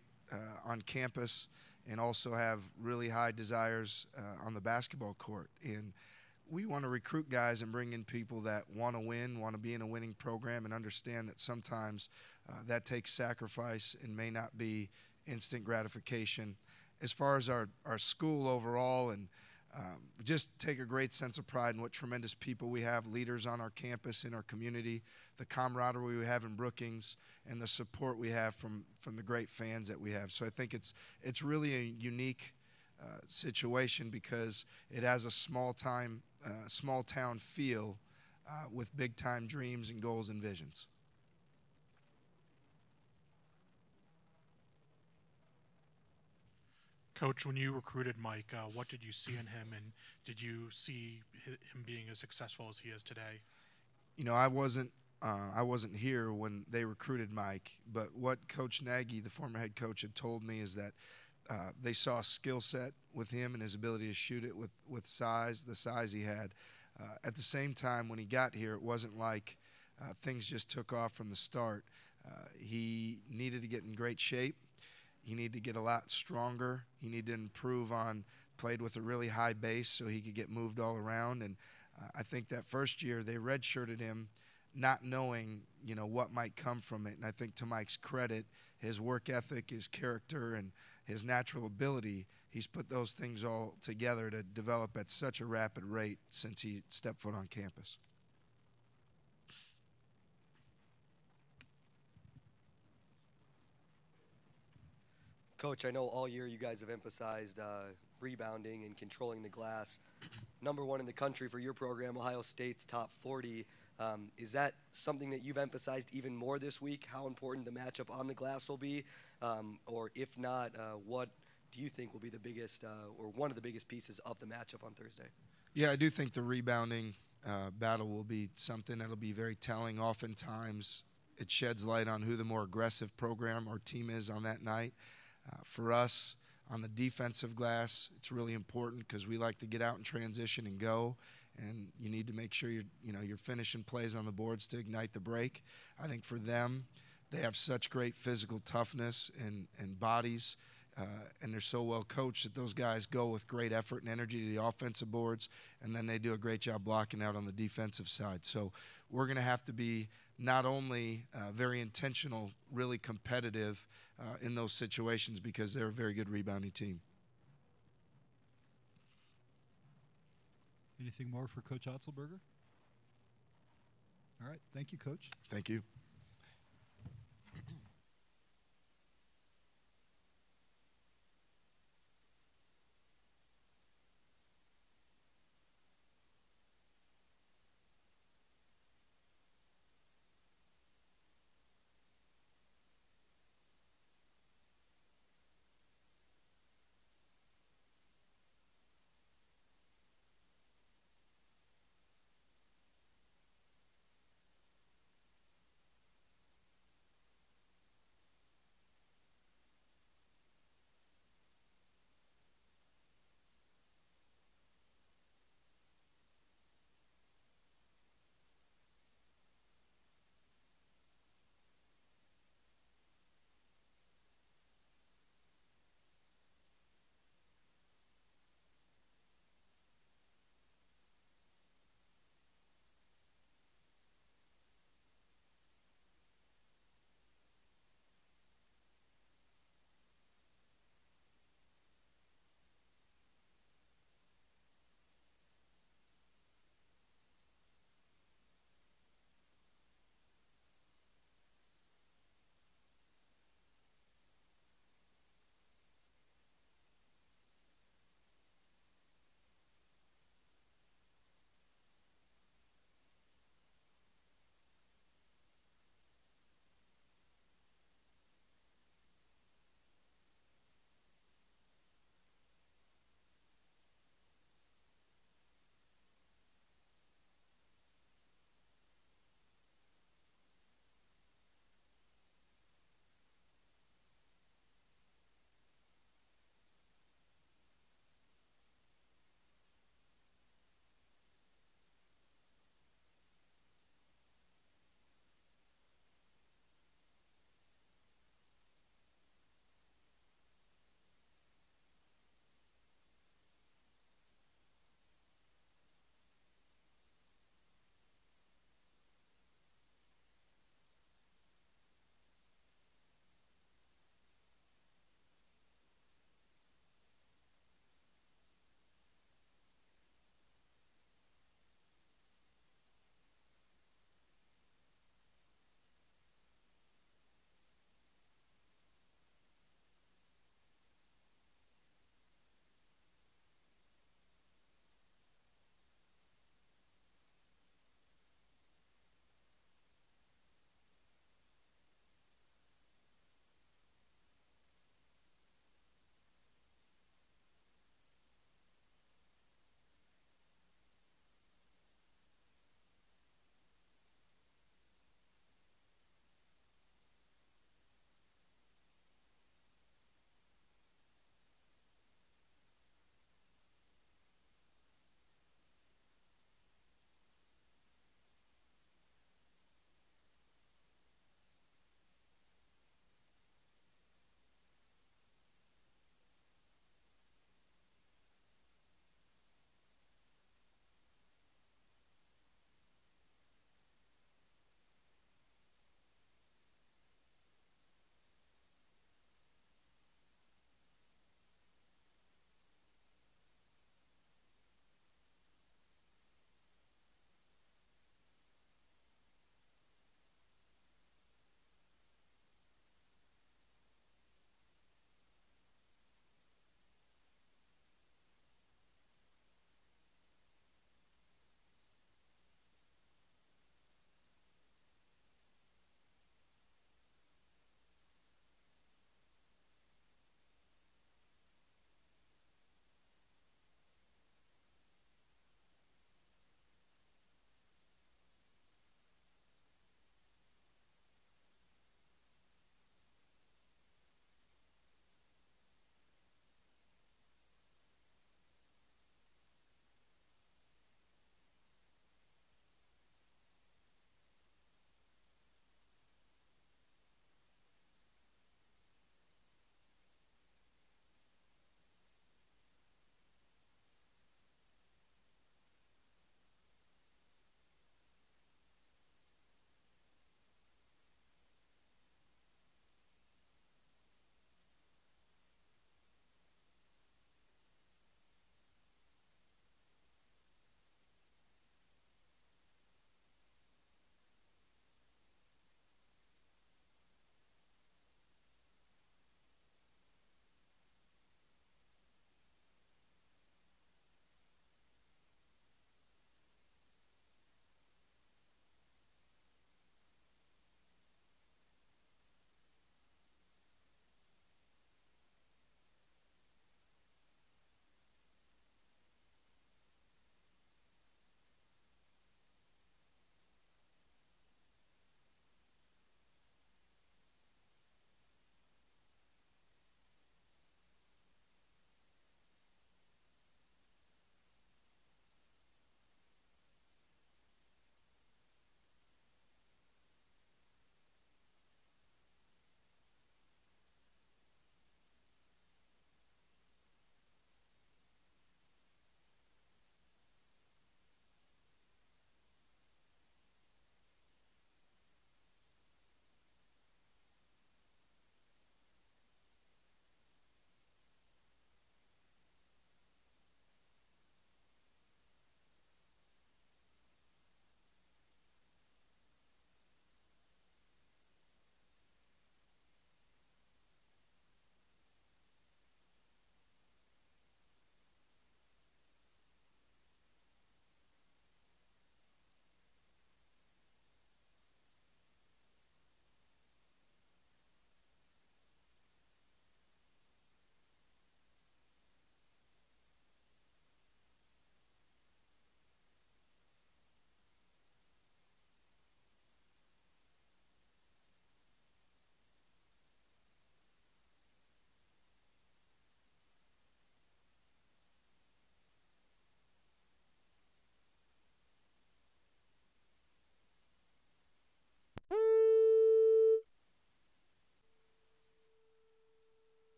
V: on campus, and also have really high desires on the basketball court. And we want to recruit guys and bring in people that want to win, want to be in a winning program, and understand that sometimes that takes sacrifice and may not be instant gratification. As far as our school overall, and just take a great sense of pride in what tremendous people we have, leaders on our campus, in our community, the camaraderie we have in Brookings, and the support we have from the great fans that we have. So I think it's really a unique situation because it has a small town feel with big time dreams and goals and visions.
T: Coach, when you recruited Mike, what did you see in him, and did you see him being as successful as he is today?
V: You know, I wasn't here when they recruited Mike, but what Coach Nagy, the former head coach, had told me is that they saw a skill set with him and his ability to shoot it with size, the size he had. At the same time, when he got here, it wasn't like things just took off from the start. He needed to get in great shape. He needed to get a lot stronger. He needed to improve on, played with a really high base so he could get moved all around. And I think that first year they redshirted him not knowing, you know, what might come from it. And I think to Mike's credit, his work ethic, his character, and his natural ability, he's put those things all together to develop at such a rapid rate since he stepped foot on campus.
R: Coach, I know all year you guys have emphasized rebounding and controlling the glass. Number one in the country for your program, Ohio State's top 40. Is that something that you've emphasized even more this week, how important the matchup on the glass will be? Or if not, what do you think will be the biggest or one of the biggest pieces of the matchup on Thursday?
V: Yeah, I do think the rebounding battle will be something that'll be very telling. Oftentimes, it sheds light on who the more aggressive program or team is on that night. For us, on the defensive glass, it's really important because we like to get out and transition and go, and you need to make sure you're finishing plays on the boards to ignite the break. I think for them, they have such great physical toughness and bodies, and they're so well coached that those guys go with great effort and energy to the offensive boards, and then they do a great job blocking out on the defensive side. So we're going to have to be not only very intentional, really competitive in those situations because they're a very good rebounding team.
A: Anything more for Coach Otzelberger? All right. Thank you, Coach.
V: Thank you.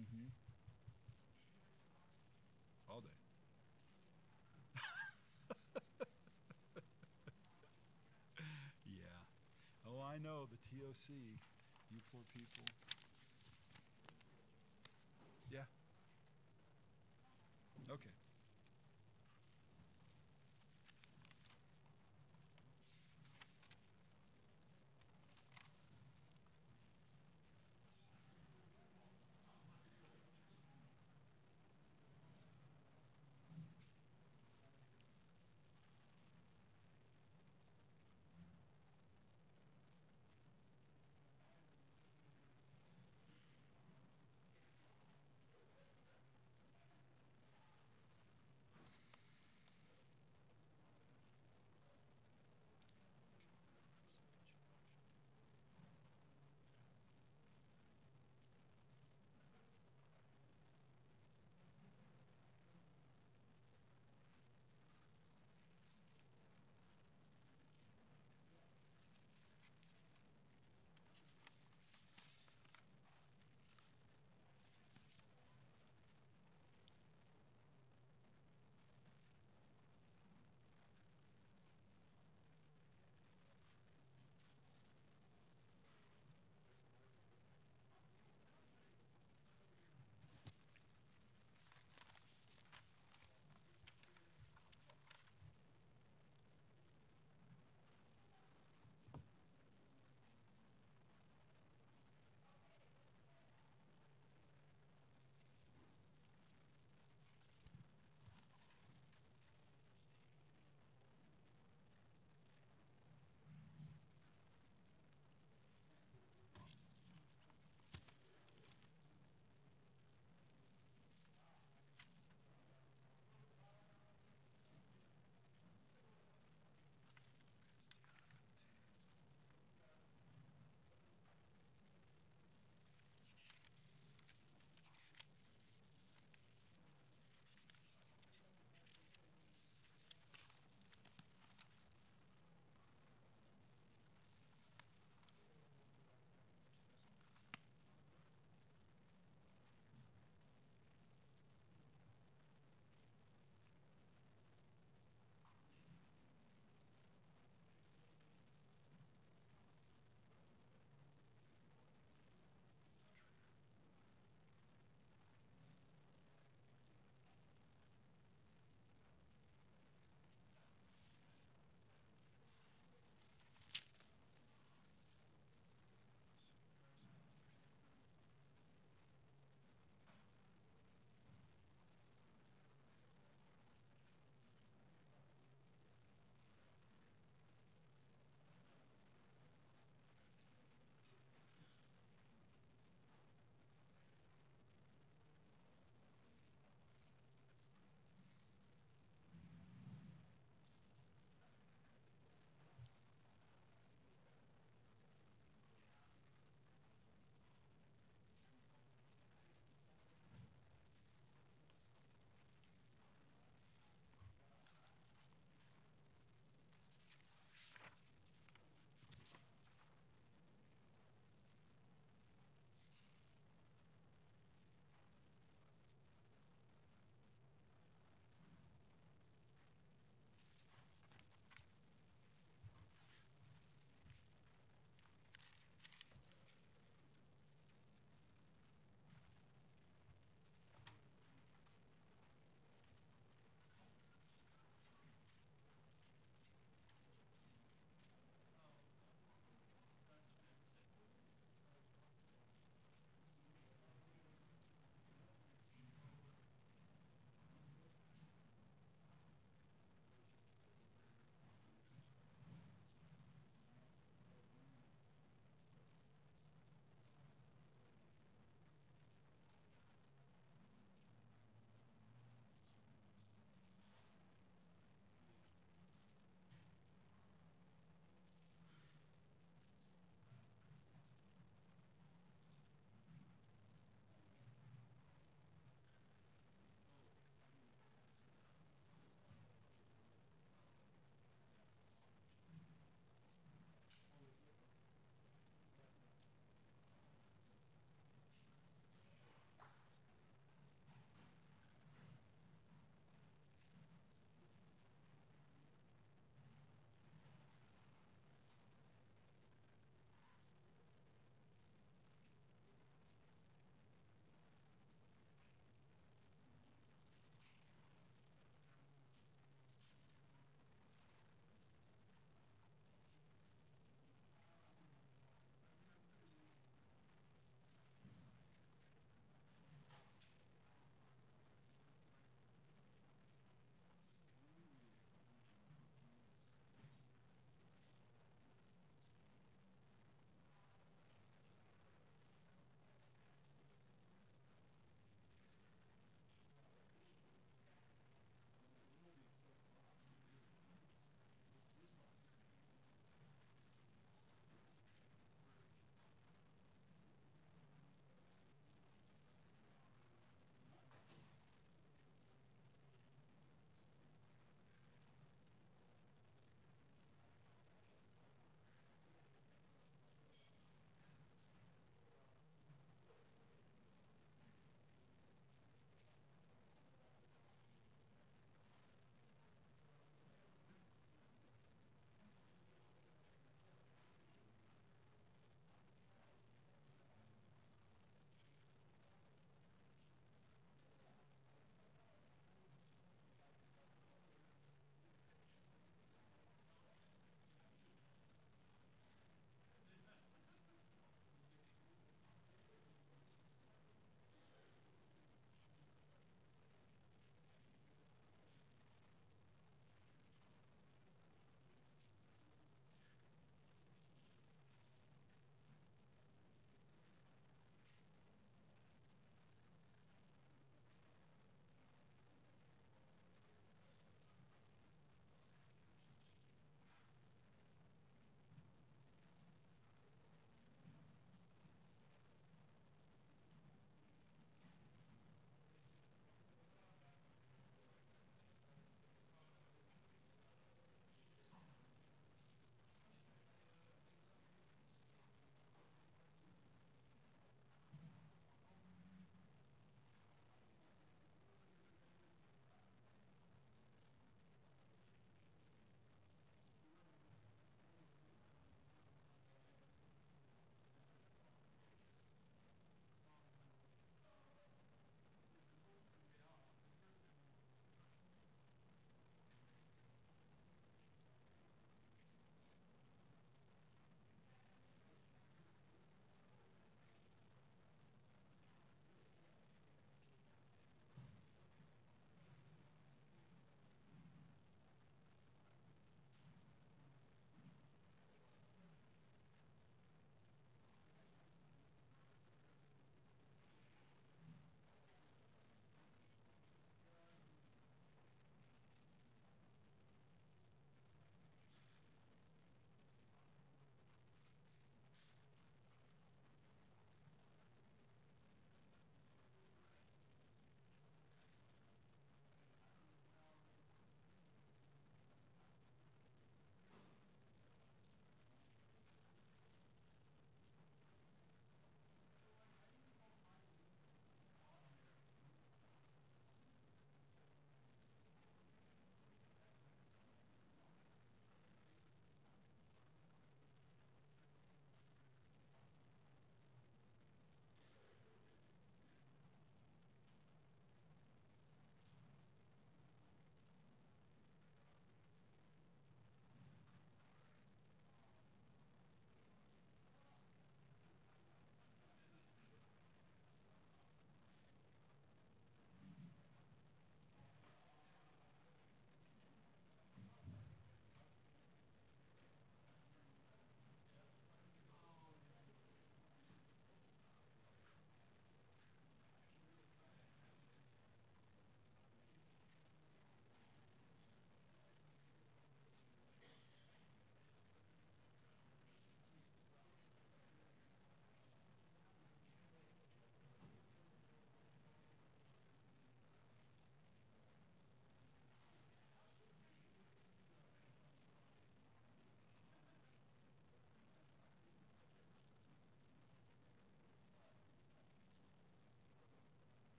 A: Mm-hmm. All day. Yeah. Oh, I know, the TOC. You poor people. Yeah. Okay.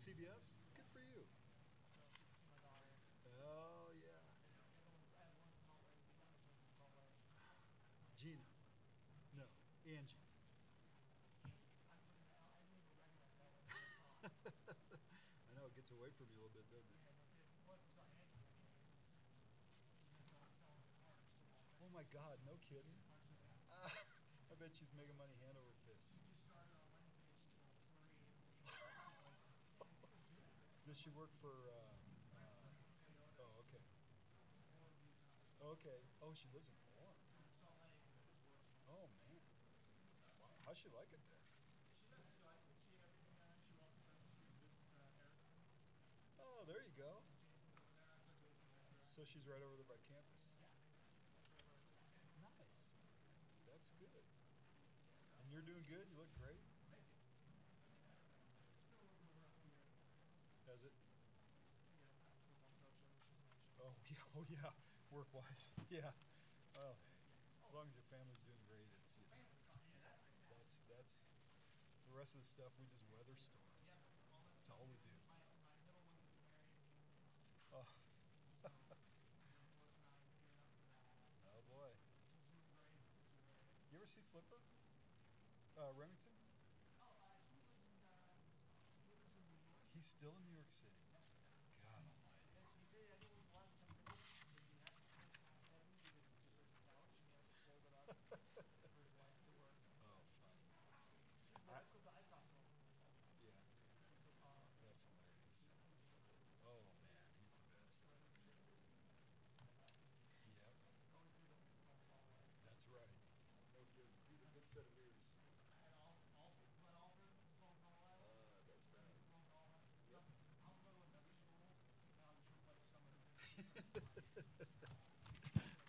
A: CBS? Good for you. Oh, yeah. Gina. No, Angie. I know, it gets away from you a little bit, doesn't it? Oh my God, no kidding. I bet she's making money hand over fist. Does she work for, oh, okay. Okay. Oh, she lives in Florida. Oh, man. Wow. How's she like it there? Oh, there you go. So she's right over there by campus. Nice. That's good. And you're doing good? You look great. Does it? Oh, yeah. Oh, yeah. Work-wise. Yeah. Well, as long as your family's doing great, it's, you know, that's the rest of the stuff, we just weather storms. That's all we do. Oh. Oh boy. You ever see Flipper? Remington? He's still in New York City. God almighty. Oh, fun. Yeah. That's hilarious. Oh man, he's the best. Yep. That's right. No kidding. He's a good set of ears. That's right. Yep.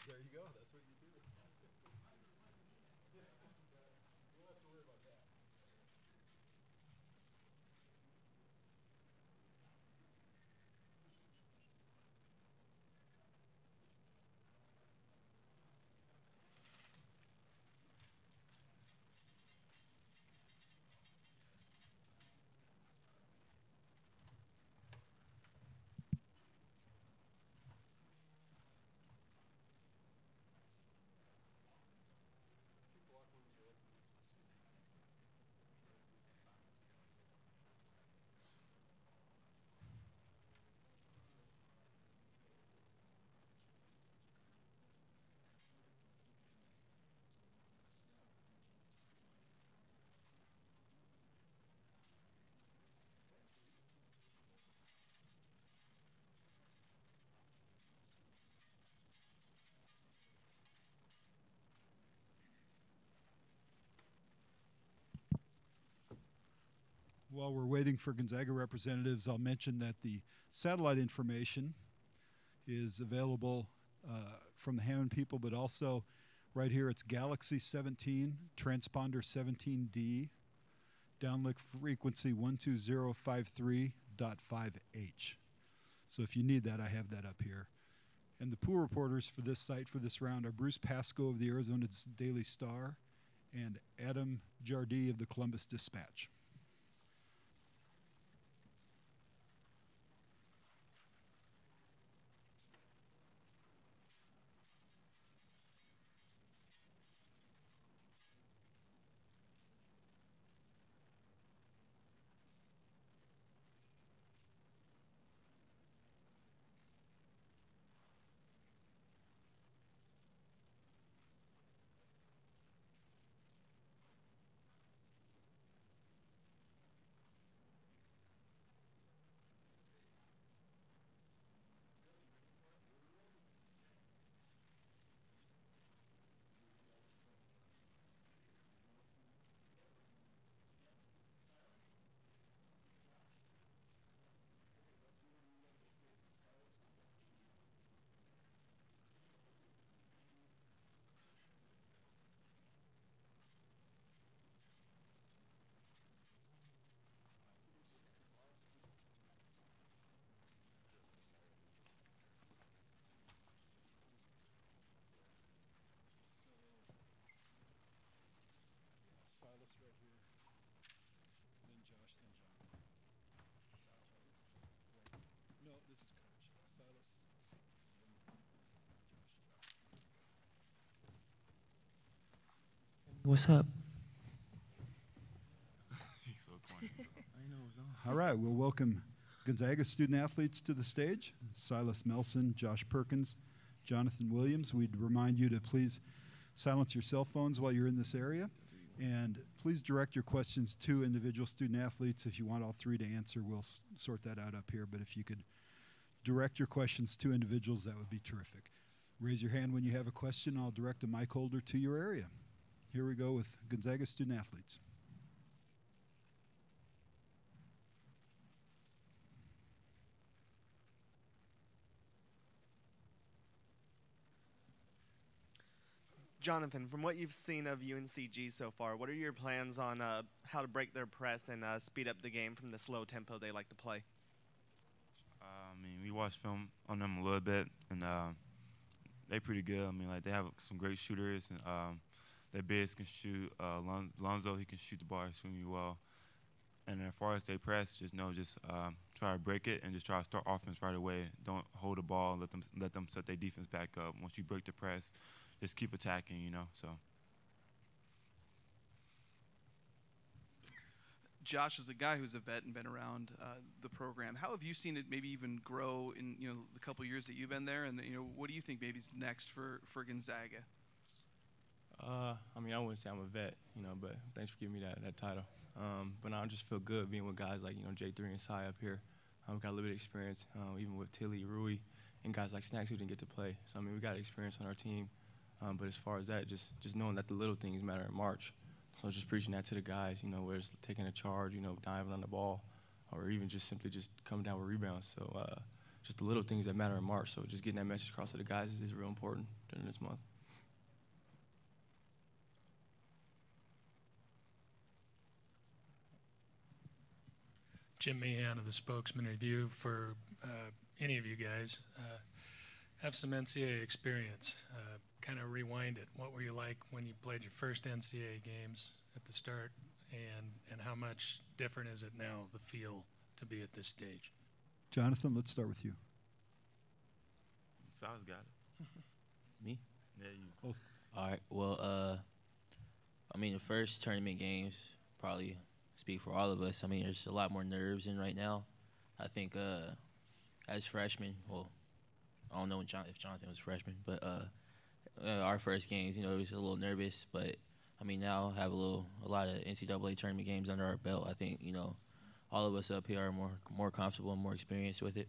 A: There you go. That's what you do. Yeah. You won't have to worry about that. While we're waiting for Gonzaga representatives, I'll mention that the satellite information is available from the Hammond people, but also right here it's Galaxy 17, transponder 17D, downlink frequency 12053.5H. So if you need that, I have that up here. And the pool reporters for this site for this round are Bruce Pascoe of the Arizona Daily Star and Adam Jardee of the Columbus Dispatch.
C: What's up?
A: All right, we'll welcome Gonzaga student athletes to the stage. Silas Melson, Josh Perkins, Jonathan Williams. We'd remind you to please silence your cell phones while you're in this area. And please direct your questions to individual student athletes. If you want all three to answer, we'll sort that out up here. But if you could direct your questions to individuals, that would be terrific. Raise your hand when you have a question. I'll direct a mic holder to your area. Here we go with Gonzaga student athletes.
F: Jonathan, from what you've seen of UNCG so far, what are your plans on how to break their press and speed up the game from the slow tempo they like to play?
D: I mean, we watched film on them a little bit, and they're pretty good. I mean, like, they have some great shooters, and their bigs can shoot. Lonzo, he can shoot the ball extremely well. And as far as they press, just try to break it and just try to start offense right away. Don't hold the ball. Let them set their defense back up. Once you break the press, just keep attacking, you know. So.
W: Josh is a guy who's a vet and been around the program. How have you seen it maybe even grow in the couple of years that you've been there? And what do you think maybe is next for Gonzaga?
Q: I mean, I wouldn't say I'm a vet, but thanks for giving me that title. But now I just feel good being with guys like J3 and Sai up here. We've got a little bit of experience, even with Tilly, Rui, and guys like Snacks who didn't get to play. So I mean, we got experience on our team. But as far as that, just knowing that the little things matter in March. So just preaching that to the guys, where it's taking a charge, diving on the ball, or even just simply just coming down with rebounds. So just the little things that matter in March. So just getting that message across to the guys is real important during this month.
E: Jim Meehan of the Spokesman Review. For any of you guys, have some NCAA experience. Kind of rewind it. What were you like when you played your first NCAA games at the start, and how much different is it now, the feel to be at this stage?
A: Jonathan, let's start with you.
C: Sal's got it. Me?
D: Yeah, you.
C: All right. Well, I mean, the first tournament games probably speak for all of us. I mean, there's a lot more nerves in right now. I think as freshmen, well, I don't know if Jonathan was a freshman, but our first games, it was a little nervous. But I mean, now have a lot of NCAA tournament games under our belt. I think all of us up here are more comfortable and more experienced with it.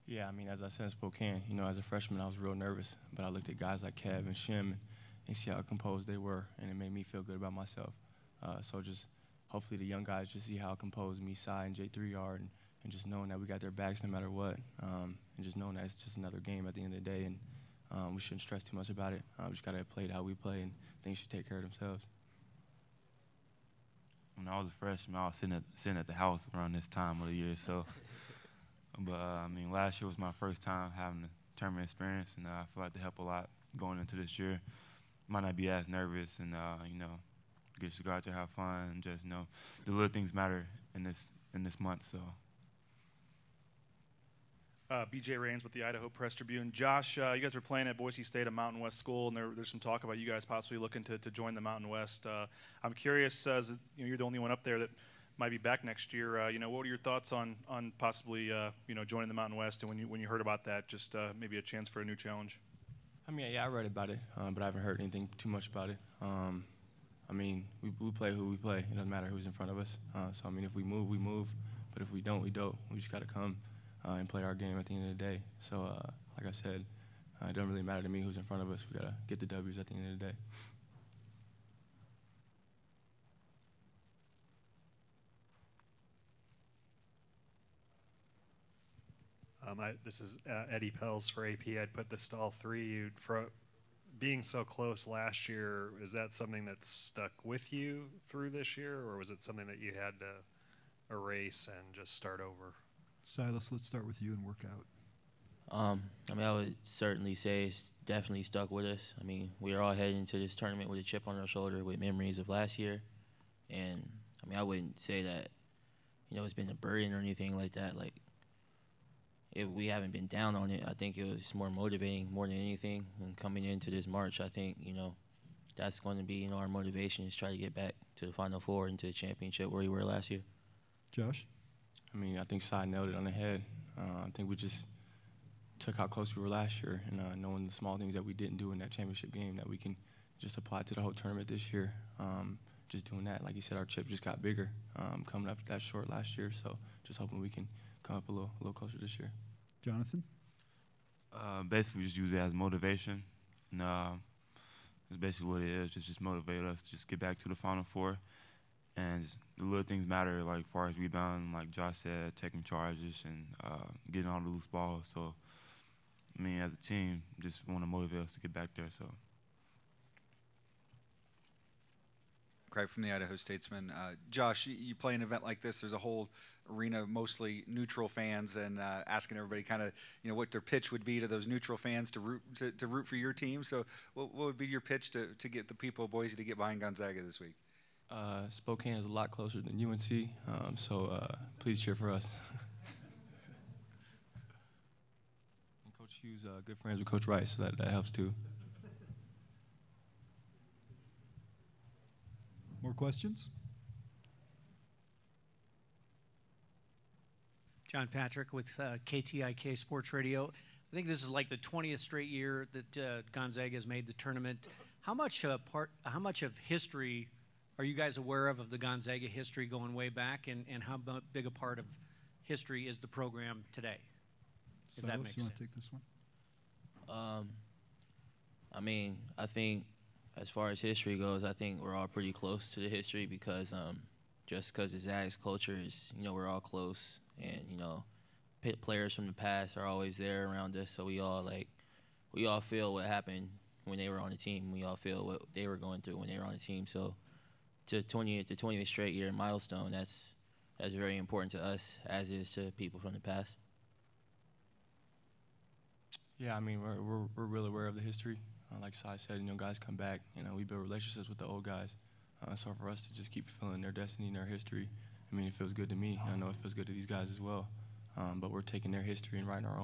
Q: Yeah, I mean, as I said in Spokane, as a freshman, I was real nervous. But I looked at guys like Kev and Shim and see how composed they were, and it made me feel good about myself. So just hopefully the young guys just see how composed me, Sai, and J3 are, and just knowing that we got their backs no matter what, and just knowing that it's just another game at the end of the day, and we shouldn't stress too much about it. We just got to play it how we play, and things should take care of themselves.
D: When I was a freshman, I was sitting at the house around this time of the year. So, but I mean, last year was my first time having a tournament experience, and I feel like they help a lot going into this year. Might not be as nervous, and just go out there, have fun, and just the little things matter in this month. So.
X: BJ Rains with the Idaho Press Tribune. Josh, you guys are playing at Boise State, a Mountain West school, and there's some talk about you guys possibly looking to join the Mountain West. I'm curious, as you're the only one up there that might be back next year. What are your thoughts on possibly joining the Mountain West? And when you heard about that, just maybe a chance for a new challenge.
Q: I mean, yeah, I read about it, but I haven't heard anything too much about it. I mean, we play who we play. It doesn't matter who's in front of us. So I mean, if we move, we move. But if we don't, we don't. We just got to come and play our game at the end of the day. So, like I said, it doesn't really matter to me who's in front of us. We got to get the W's at the end of the day.
S: This is Eddie Pels for AP. I'd put this to all three. You, for being so close last year, is that something that stuck with you through this year, or was it something that you had to erase and just start over?
A: Silas, let's start with you and work out.
C: I mean, I would certainly say it's definitely stuck with us. I mean, we are all heading into this tournament with a chip on our shoulder with memories of last year. And, I mean, I wouldn't say that, it's been a burden or anything like that. Like, we haven't been down on it. I think it was more motivating more than anything. And coming into this March, I think, that's going to be, our motivation is try to get back to the Final Four and to the championship where we were last year.
A: Josh?
Q: I mean, I think Cy nailed it on the head. I think we just took how close we were last year, and knowing the small things that we didn't do in that championship game that we can just apply to the whole tournament this year. Just doing that, like you said, our chip just got bigger coming up that short last year. So just hoping we can come up a little closer this year.
A: Jonathan?
D: Basically, we just use it as motivation. And it's basically what it is. Just motivate us to just get back to the Final Four. And just the little things matter, like as far as rebounding, like Josh said, taking charges and getting all the loose balls. So, I mean, as a team, just want to motivate us to get back there. So.
G: Craig from the Idaho Statesman. Josh, you play an event like this, there's a whole arena, mostly neutral fans, and asking everybody kind of, what their pitch would be to those neutral fans to root for your team. So what would be your pitch to get the people of Boise to get behind Gonzaga this week?
Q: Spokane is a lot closer than UNC, so please cheer for us. And Coach Hughes, good friends with Coach Rice, so that helps too.
A: More questions?
B: John Patrick with KTIK Sports Radio. I think this is like the 20th straight year that Gonzaga has made the tournament. How much of history are you guys aware of the Gonzaga history going way back, and how big a part of history is the program today? If that makes
A: you
B: sense.
A: want to take this one?
C: I mean, I think as far as history goes, I think we're all pretty close to the history because just because the Zags culture is, we're all close, and pit players from the past are always there around us, so we all feel what happened when they were on the team. We all feel what they were going through when they were on the team. So to 20th straight year milestone, that's very important to us, as is to people from the past.
Q: Yeah, I mean, we're real aware of the history. Like Sai said, guys come back. We build relationships with the old guys. So for us to just keep fulfilling their destiny and their history, I mean, it feels good to me. I know it feels good to these guys as well. But we're taking their history and writing our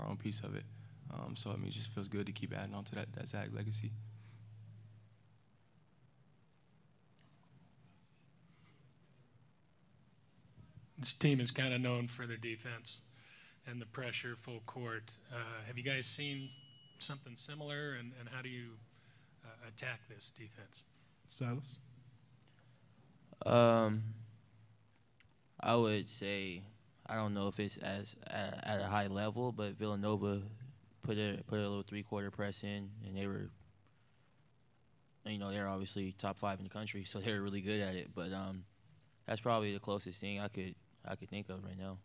Q: own piece of it. So I mean, it just feels good to keep adding on to that Zag legacy.
E: This team is kind of known for their defense and the pressure full court. Have you guys seen something similar, and how do you attack this defense?
A: Silas?
C: I would say, I don't know if it's at a high level, but Villanova put a little three-quarter press in, and they were, they're obviously top 5 in the country, so they're really good at it. But that's probably the closest thing I could think of right now.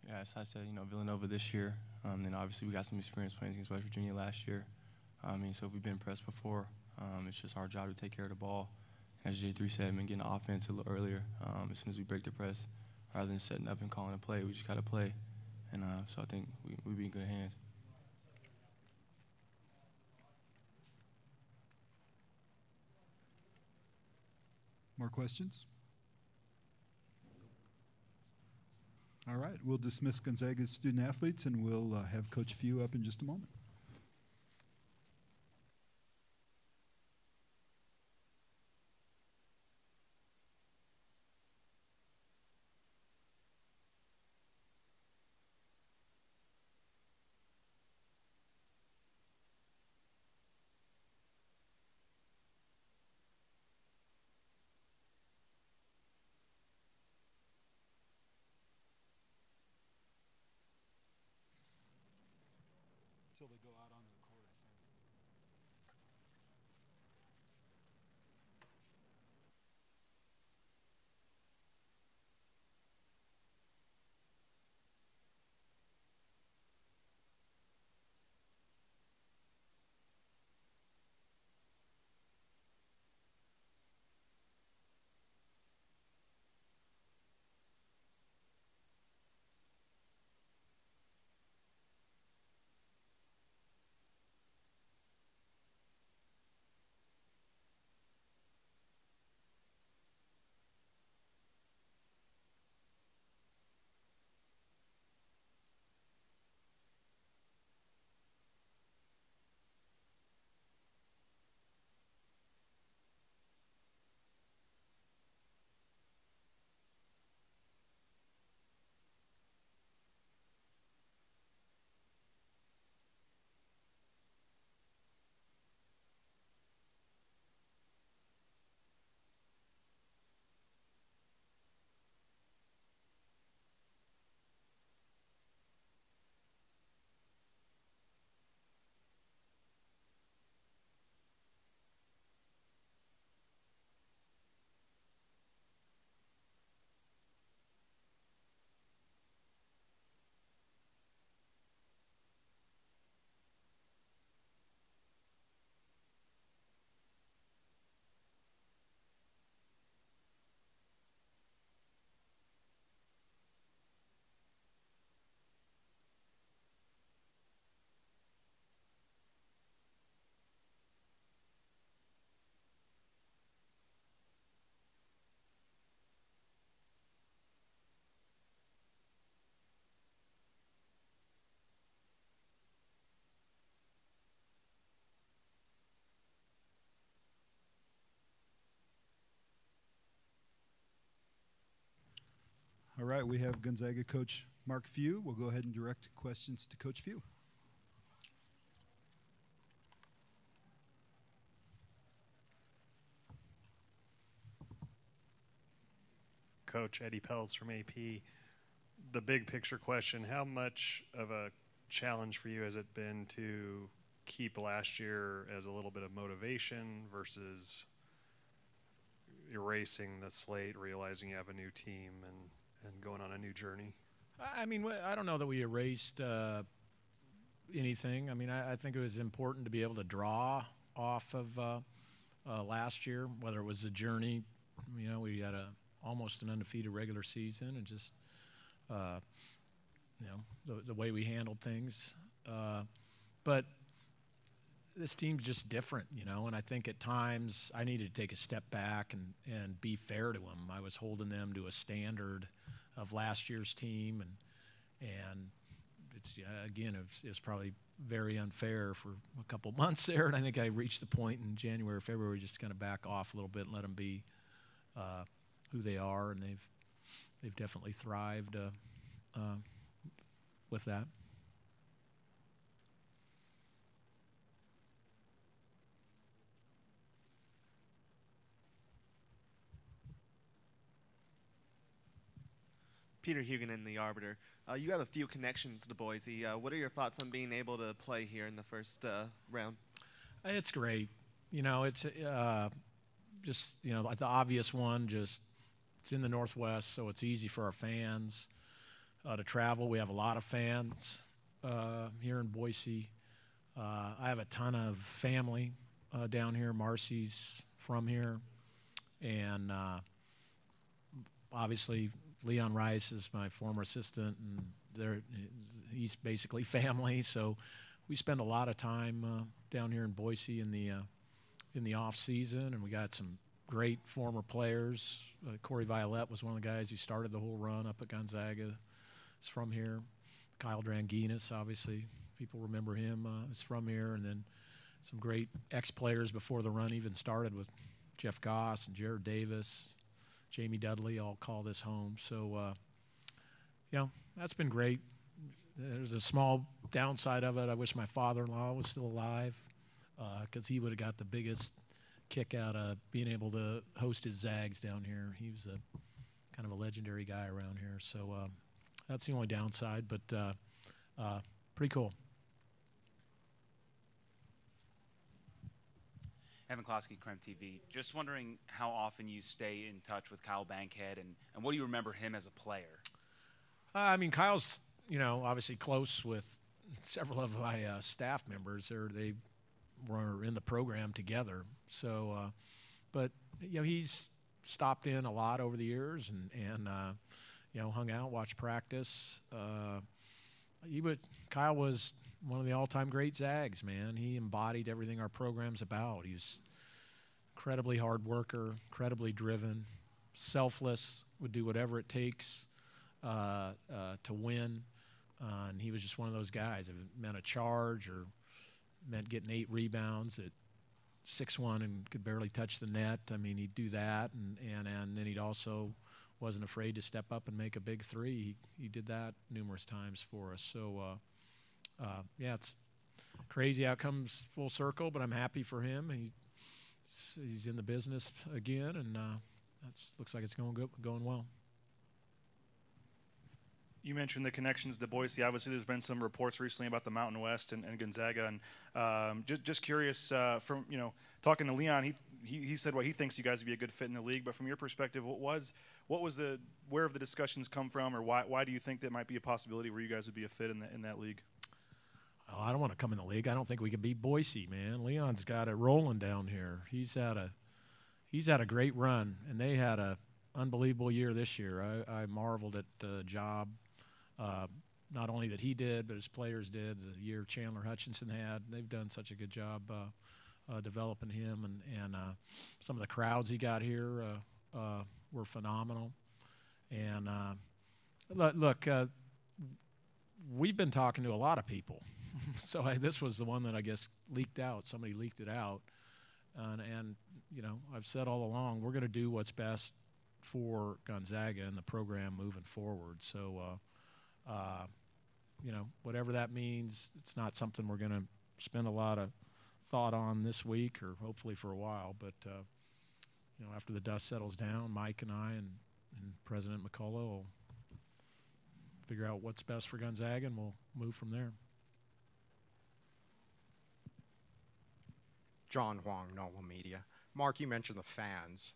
Q: Yeah, as I said, Villanova this year. Then obviously we got some experience playing against West Virginia last year. So we've been pressed before. It's just our job to take care of the ball. As J3 said, getting the offense a little earlier. As soon as we break the press, rather than setting up and calling a play, we just got to play. And so I think we'll be in good hands.
A: More questions? All right, we'll dismiss Gonzaga's student athletes, and we'll have Coach Few up in just a moment. Until they right, we have Gonzaga coach Mark Few. We'll go ahead and direct questions to Coach Few.
S: Coach Eddie Pels from AP. The big picture question, how much of a challenge for you has it been to keep last year as a little bit of motivation versus erasing the slate, realizing you have a new team and going on a new journey?
I: I mean, I don't know that we erased anything. I mean, I think it was important to be able to draw off of last year, whether it was a journey. You know, we had almost an undefeated regular season, and just you know, the way we handled things. But this team's just different, you know, and I think at times I needed to take a step back and be fair to them. I was holding them to a standard of last year's team, and it's, again, it was probably very unfair for a couple months there, and I think I reached the point in January, February, just kind of back off a little bit and let them be who they are, and they've definitely thrived with that.
F: Peter Huguenin, the Arbiter. You have a few connections to Boise. What are your thoughts on being able to play here in the first round?
I: It's great. You know, it's just, you know, the obvious one, just it's in the Northwest, so it's easy for our fans to travel. We have a lot of fans here in Boise. I have a ton of family down here. Marcy's from here. And obviously Leon Rice is my former assistant, and he's basically family. So we spend a lot of time down here in Boise in the off season, and we got some great former players. Corey Violette was one of the guys who started the whole run up at Gonzaga. He's from here. Kyle Dranginas, obviously, people remember him, is from here. And then some great ex-players before the run even started with Jeff Goss and Jared Davis, Jamie Dudley, all call this home. So, you know, that's been great. There's a small downside of it. I wish my father-in-law was still alive, because he would have got the biggest kick out of being able to host his Zags down here. He was a kind of a legendary guy around here. So that's the only downside, but pretty cool.
J: Evan Klosky, Creme TV. Just wondering how often you stay in touch with Kyle Bankhead, and what do you remember him as a player?
I: I mean, Kyle's, you know, obviously close with several of my staff members. They were in the program together. So, but, you know, he's stopped in a lot over the years and you know, hung out, watched practice. Kyle was one of the all-time great Zags, man. He embodied everything our program's about. He was incredibly hard worker, incredibly driven, selfless, would do whatever it takes to win. And he was just one of those guys. If it meant a charge or meant getting 8 rebounds at 6'1" and could barely touch the net, I mean, he'd do that. And then he'd also wasn't afraid to step up and make a big three. He did that numerous times for us. So, yeah, it's crazy how it comes full circle, but I'm happy for him. He's in the business again, and looks like it's going well.
X: You mentioned the connections to Boise. Obviously, there's been some reports recently about the Mountain West and Gonzaga, and just curious from, you know, talking to Leon, he said he thinks you guys would be a good fit in the league. But from your perspective, where have the discussions come from, or why do you think that might be a possibility where you guys would be a fit in that league?
I: Oh, I don't want to come in the league. I don't think we could beat Boise, man. Leon's got it rolling down here. He's had a great run, and they had a unbelievable year this year. I marveled at the job. Not only that he did, but his players did. The year Chandler Hutchinson had, they've done such a good job developing him, and some of the crowds he got here were phenomenal. And look, we've been talking to a lot of people, so this was the one that I guess leaked out. Somebody leaked it out, and you know, I've said all along we're going to do what's best for Gonzaga and the program moving forward. So, you know, whatever that means, it's not something we're going to spend a lot of thought on this week or hopefully for a while. But, you know, after the dust settles down, Mike and I and President McCullough will figure out what's best for Gonzaga, and we'll move from there.
K: John Huang, Nola Media. Mark, you mentioned the fans.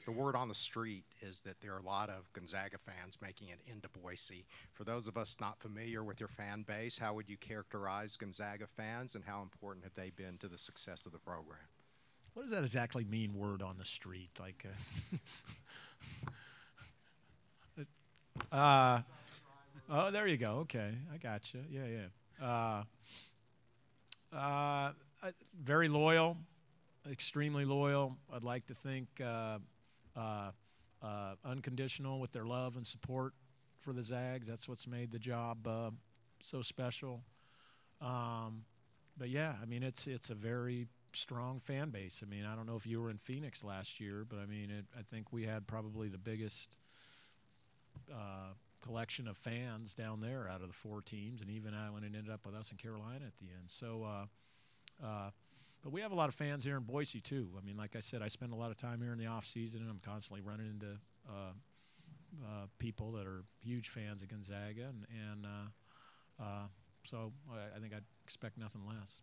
K: The word on the street is that there are a lot of Gonzaga fans making it into Boise. For those of us not familiar with your fan base, how would you characterize Gonzaga fans, and how important have they been to the success of the program?
I: What does that exactly mean, word on the street? Like, oh, there you go. Okay, I got you. Yeah, yeah. Very loyal, extremely loyal. I'd like to think unconditional with their love and support for the Zags. That's what's made the job so special. But yeah, I mean, it's a very strong fan base. I mean, I don't know if you were in Phoenix last year, but I mean, I think we had probably the biggest collection of fans down there out of the 4 teams, and even when it ended up with us in Carolina at the end. So, but we have a lot of fans here in Boise too. I mean, like I said, I spend a lot of time here in the off season, and I'm constantly running into people that are huge fans of Gonzaga, and so I think I'd expect nothing less.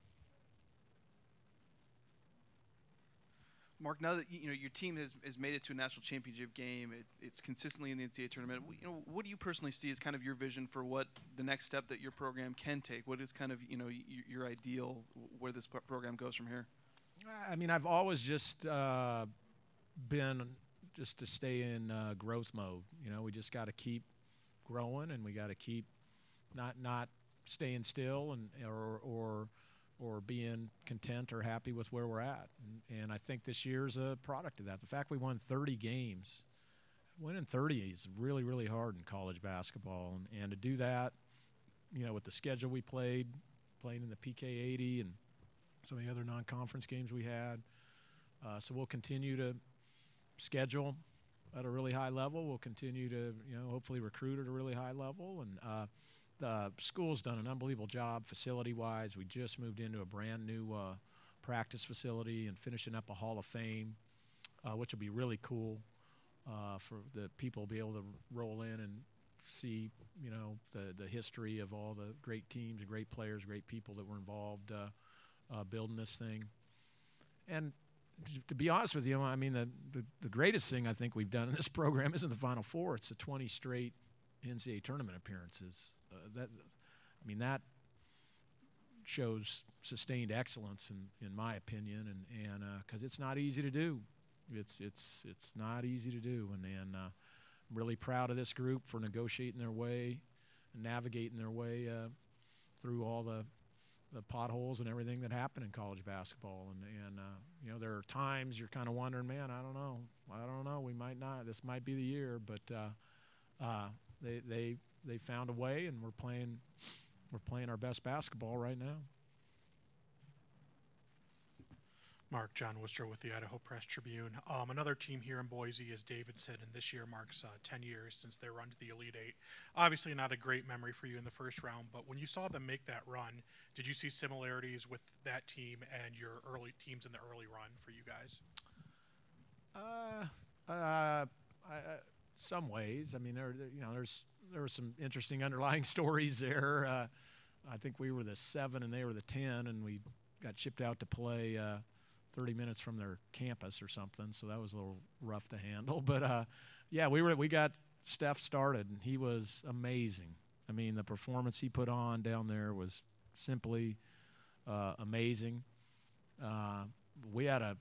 W: Mark, now that you know your team has made it to a national championship game, it's consistently in the NCAA tournament. You know, what do you personally see as kind of your vision for what the next step that your program can take? What is kind of your ideal where this program goes from here?
I: I mean, I've always just been just to stay in growth mode. You know, we just got to keep growing, and we got to keep not staying still and or being content or happy with where we're at. And I think this year's a product of that. The fact we won 30 games, winning 30 is really, really hard in college basketball. And to do that, you know, with the schedule we playing in the PK 80 and some of the other non-conference games we had. So we'll continue to schedule at a really high level. We'll continue to, you know, hopefully recruit at a really high level. And the school's done an unbelievable job facility-wise. We just moved into a brand-new practice facility and finishing up a Hall of Fame, which will be really cool for the people to be able to roll in and see, you know, the history of all the great teams, great players, great people that were involved building this thing. And to be honest with you, I mean, the greatest thing I think we've done in this program isn't the Final Four. It's the 20 straight NCAA tournament appearances. That shows sustained excellence in my opinion, and because it's not easy to do. It's not easy to do, and I'm really proud of this group for negotiating their way and navigating their way through all the potholes and everything that happened in college basketball. And you know, there are times you're kind of wondering, man, I don't know, we might not. This might be the year, but they found a way, and we're playing our best basketball right now.
T: Mark, John Worcester with the Idaho Press Tribune. Another team here in Boise, as David said, and this year marks 10 years since their run to the Elite Eight. Obviously not a great memory for you in the first round, but when you saw them make that run, did you see similarities with that team and your early teams in the early run for you guys?
I: Some ways. I mean, there were some interesting underlying stories there. I think we were the 7 and they were the 10, and we got shipped out to play 30 minutes from their campus or something, so that was a little rough to handle. But yeah, we got Steph started, and he was amazing. I mean, the performance he put on down there was simply amazing. We had a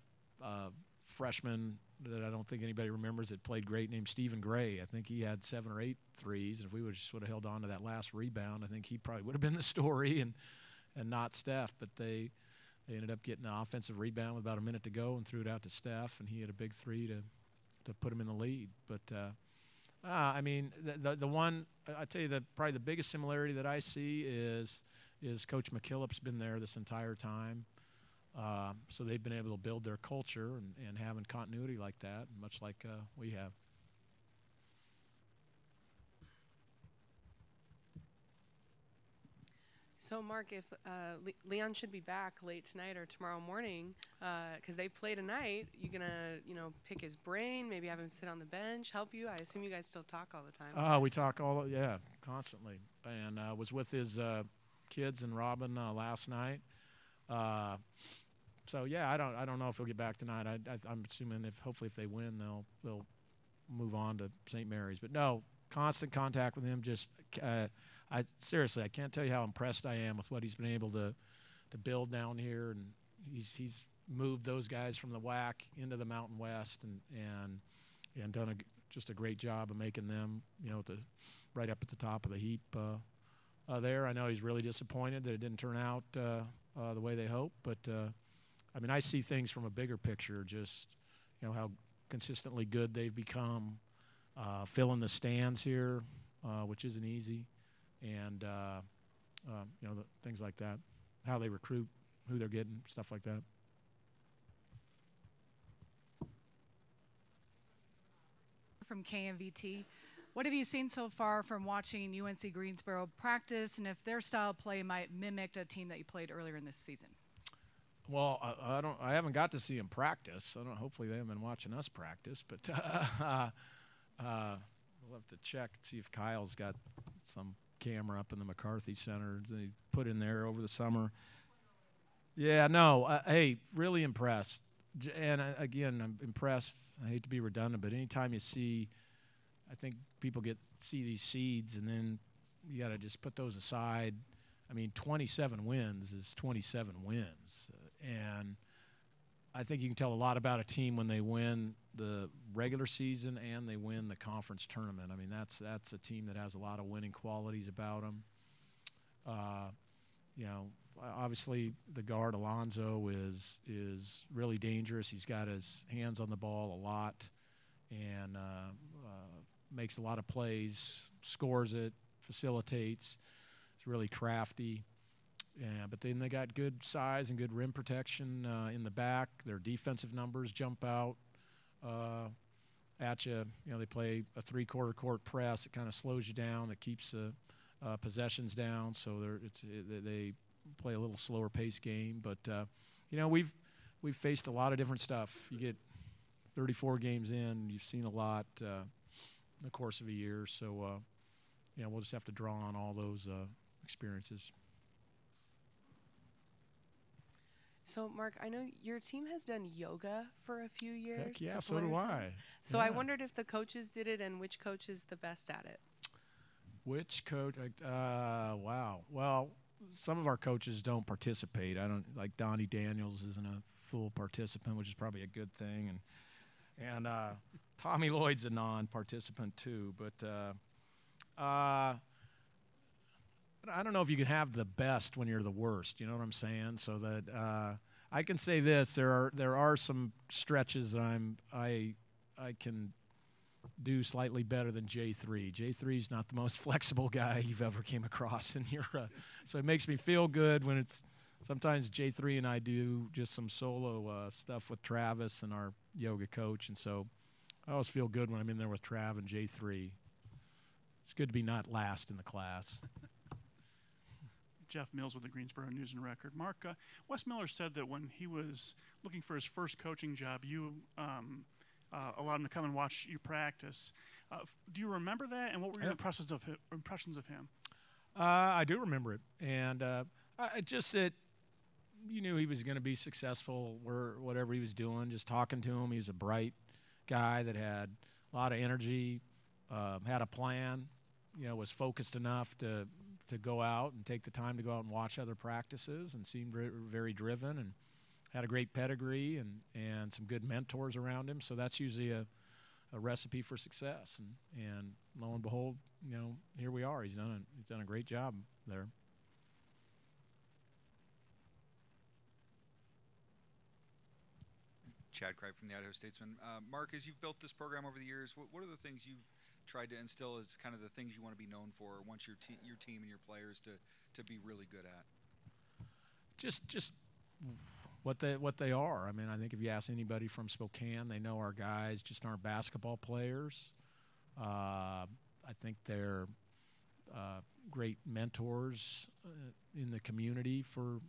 I: freshman that I don't think anybody remembers that played great named Stephen Gray. I think he had 7 or 8 threes, and if we would have held on to that last rebound, I think he probably would have been the story and not Steph. But they ended up getting an offensive rebound with about a minute to go and threw it out to Steph, and he had a big three to put him in the lead. But I mean, the one I tell you, probably the biggest similarity that I see is Coach McKillop's been there this entire time. So they've been able to build their culture and having continuity like that, much like we have.
N: So, Mark, if Leon should be back late tonight or tomorrow morning, because they play tonight, you gonna, pick his brain, maybe have him sit on the bench, help you? I assume you guys still talk all the time.
I: We talk constantly. And was with his kids and Robin last night. So yeah, I don't know if he'll get back tonight. I'm assuming hopefully if they win, they'll move on to St. Mary's. But no, constant contact with him. Just seriously, I can't tell you how impressed I am with what he's been able to build down here, and he's moved those guys from the WAC into the Mountain West, and done just a great job of making them, right up at the top of the heap there. I know he's really disappointed that it didn't turn out the way they hoped, but I mean, I see things from a bigger picture. Just how consistently good they've become, filling the stands here, which isn't easy. And things like that, how they recruit, who they're getting, stuff like that.
O: From KMVT, what have you seen so far from watching UNC Greensboro practice, and if their style of play might mimic a team that you played earlier in this season?
I: Well, I haven't got to see them practice. Hopefully they haven't been watching us practice, but we'll have to check and see if Kyle's got some camera up in the McCarthy Center they put in there over the summer. Yeah, no, hey, really impressed. And again, I'm impressed. I hate to be redundant, but anytime you see, I think people see these seeds, and then you got to just put those aside. I mean, 27 wins is 27 wins. And I think you can tell a lot about a team when they win the regular season and they win the conference tournament. I mean, that's a team that has a lot of winning qualities about them. Obviously the guard Alonzo is really dangerous. He's got his hands on the ball a lot and makes a lot of plays, scores it, facilitates. It's really crafty. Yeah, but then they got good size and good rim protection in the back. Their defensive numbers jump out at you. They play a three-quarter court press. It kind of slows you down. It keeps possessions down. So they play a little slower pace game. But we've faced a lot of different stuff. You get 34 games in, you've seen a lot in the course of a year. So we'll just have to draw on all those experiences.
N: So, Mark, I know your team has done yoga for a few years.
I: Heck yeah, so do I.
N: So I wondered if the coaches did it and which coach is the best at it.
I: Which coach? Wow. Well, some of our coaches don't participate. Like Donnie Daniels isn't a full participant, which is probably a good thing. And Tommy Lloyd's a non-participant too. But I don't know if you can have the best when you're the worst. You know what I'm saying? So that I can say this: there are some stretches that I can do slightly better than J3. J3's not the most flexible guy you've ever came across, and so it makes me feel good when it's sometimes J3 and I do just some solo stuff with Travis and our yoga coach, and so I always feel good when I'm in there with Trav and J3. It's good to be not last in the class.
P: Jeff Mills with the Greensboro News and Record. Mark, Wes Miller said that when he was looking for his first coaching job, you allowed him to come and watch you practice. Do you remember that, and what were your impressions of him?
I: I do remember it, and just that you knew he was going to be successful whatever he was doing. Just talking to him, he was a bright guy that had a lot of energy, had a plan, was focused enough to go out and take the time to go out and watch other practices, and seemed very driven and had a great pedigree and some good mentors around him. So that's usually a recipe for success. And lo and behold, here we are. He's done a great job there.
G: Chad Cripe from the Idaho Statesman. Mark, as you've built this program over the years, what are the things you've tried to instill as kind of the things you want to be known for, or want your team and your players to be really good at?
I: Just what they are. I mean, I think if you ask anybody from Spokane, they know our guys just aren't basketball players. I think they're great mentors in the community for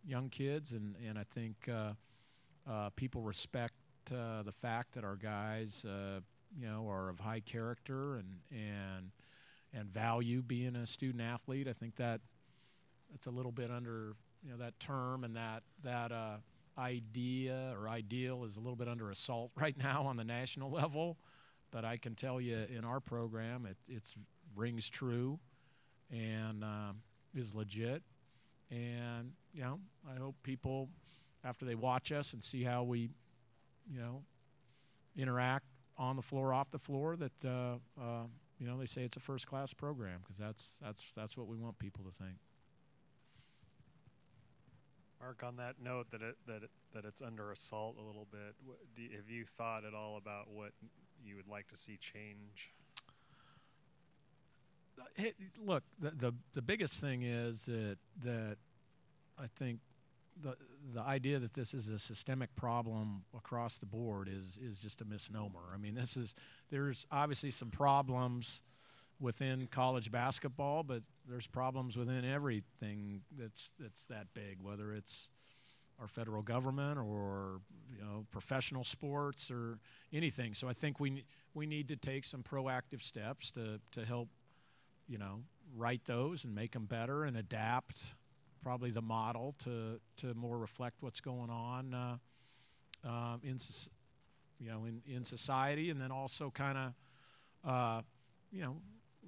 I: young kids, and I think people respect the fact that our guys, are of high character and value being a student athlete. I think that's a little bit under that term, and that idea or ideal is a little bit under assault right now on the national level. But I can tell you, in our program, it rings true and is legit. And I hope people, after they watch us and see how we, interact on the floor, off the floor, that they say it's a first-class program, because that's what we want people to think.
S: Mark, on that note, that it's under assault a little bit, have you thought at all about what you would like to see change?
I: Hey, look, the biggest thing is that I think the idea that this is a systemic problem across the board is just a misnomer. I mean, there's obviously some problems within college basketball, but there's problems within everything that's that big, whether it's our federal government or professional sports or anything. So I think we need to take some proactive steps to help right those and make them better and adapt probably the model to more reflect what's going on in society, and then also kind of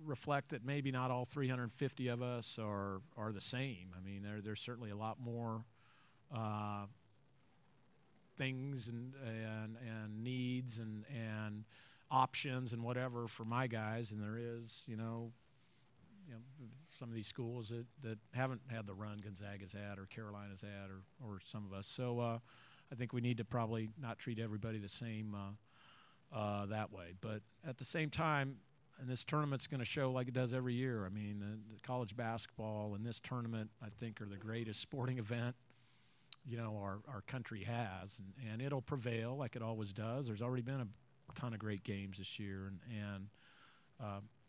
I: reflect that maybe not all 350 of us are the same. I mean, there's certainly a lot more things and needs and options and whatever for my guys, and there is some of these schools that haven't had the run Gonzaga's had or Carolina's had or some of us. So I think we need to probably not treat everybody the same that way. But at the same time, and this tournament's going to show like it does every year. I mean, the college basketball and this tournament, I think, are the greatest sporting event our country has, and it'll prevail like it always does. There's already been a ton of great games this year, and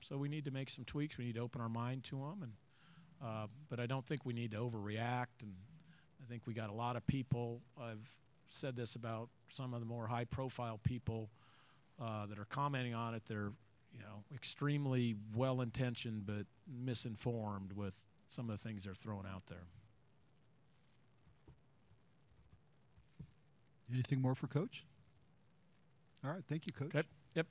I: so we need to make some tweaks. We need to open our mind to them, but I don't think we need to overreact. And I think we got a lot of people. I've said this about some of the more high-profile people that are commenting on it. They're extremely well-intentioned but misinformed with some of the things they're throwing out there.
A: Anything more for Coach? All right, thank you, Coach.
I: Good. Yep.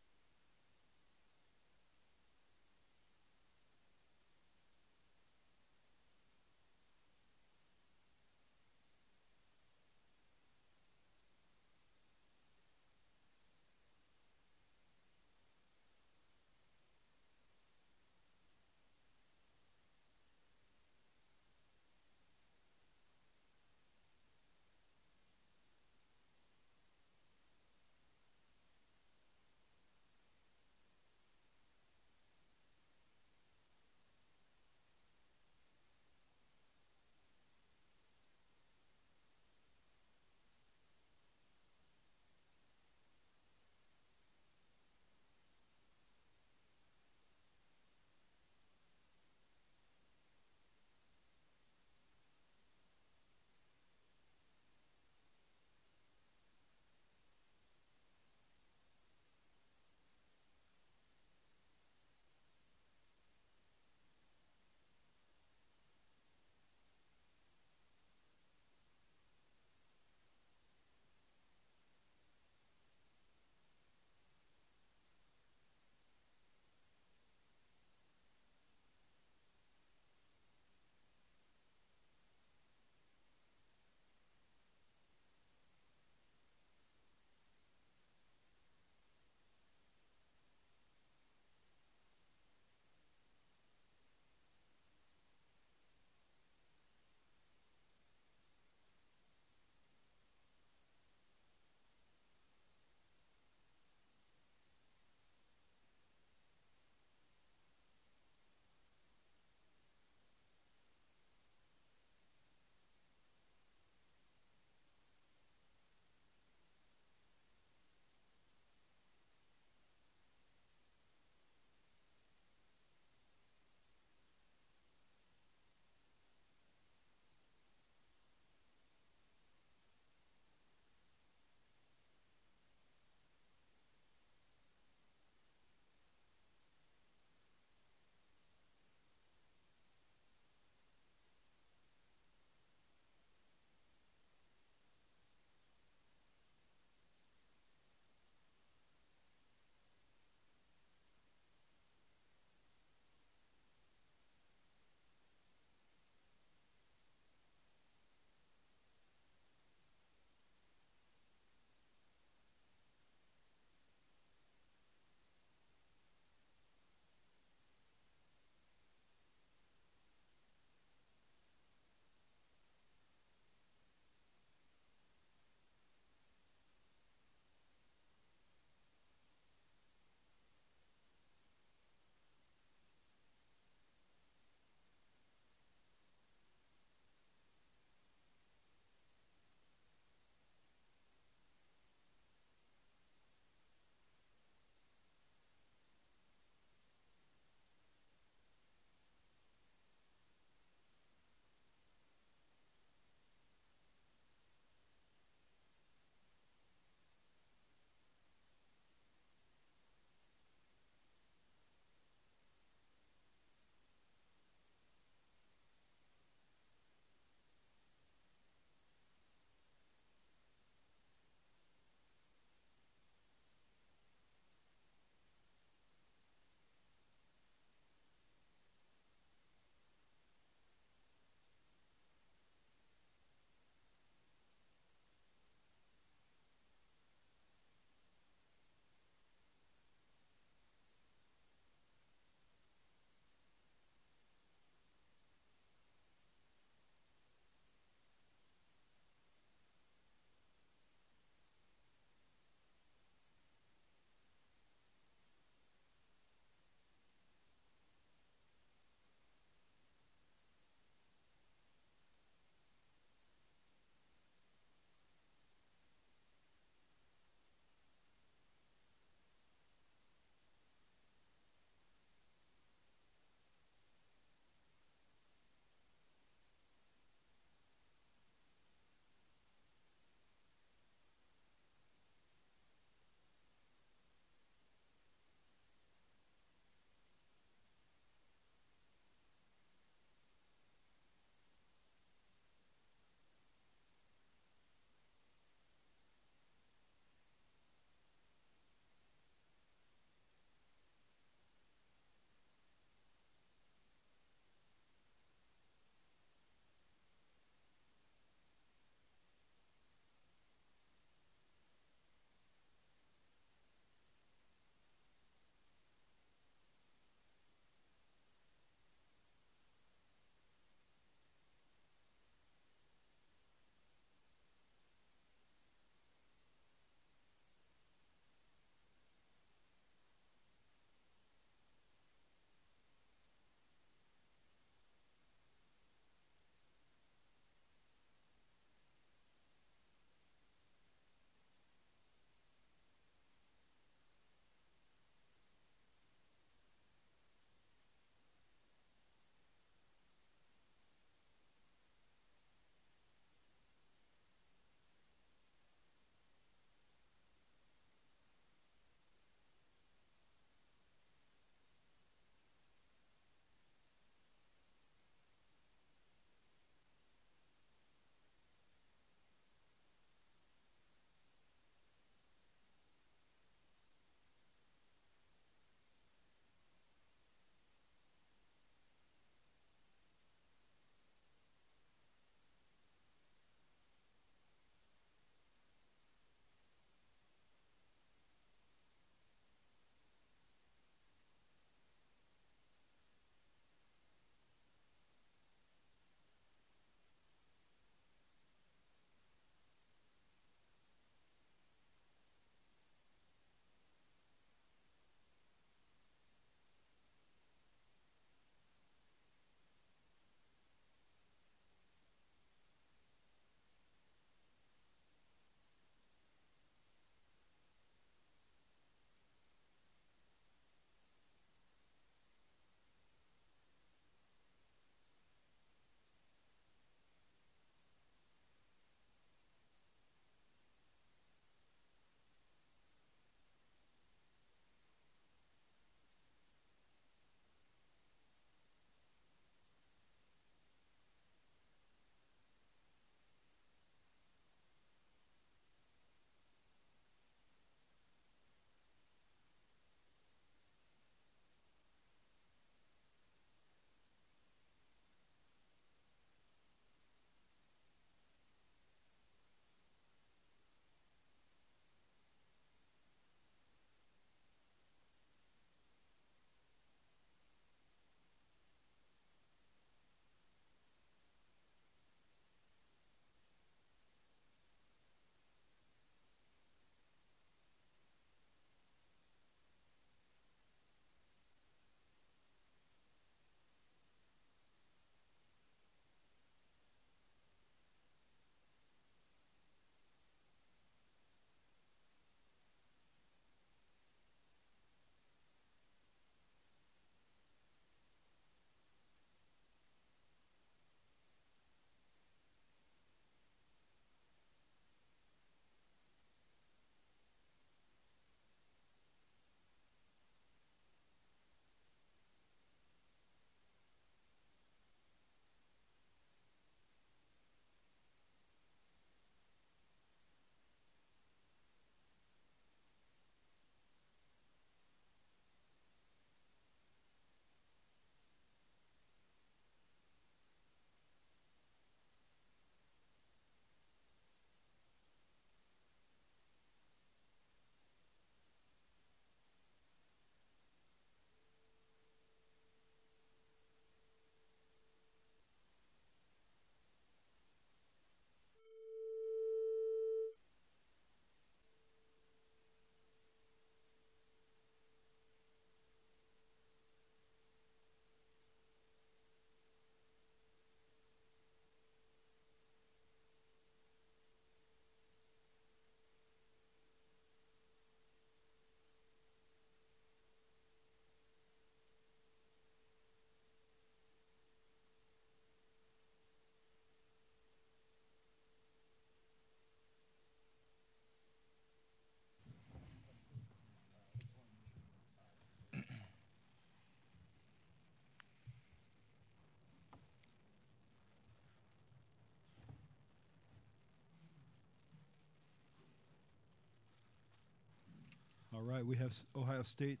A: All right, we have Ohio State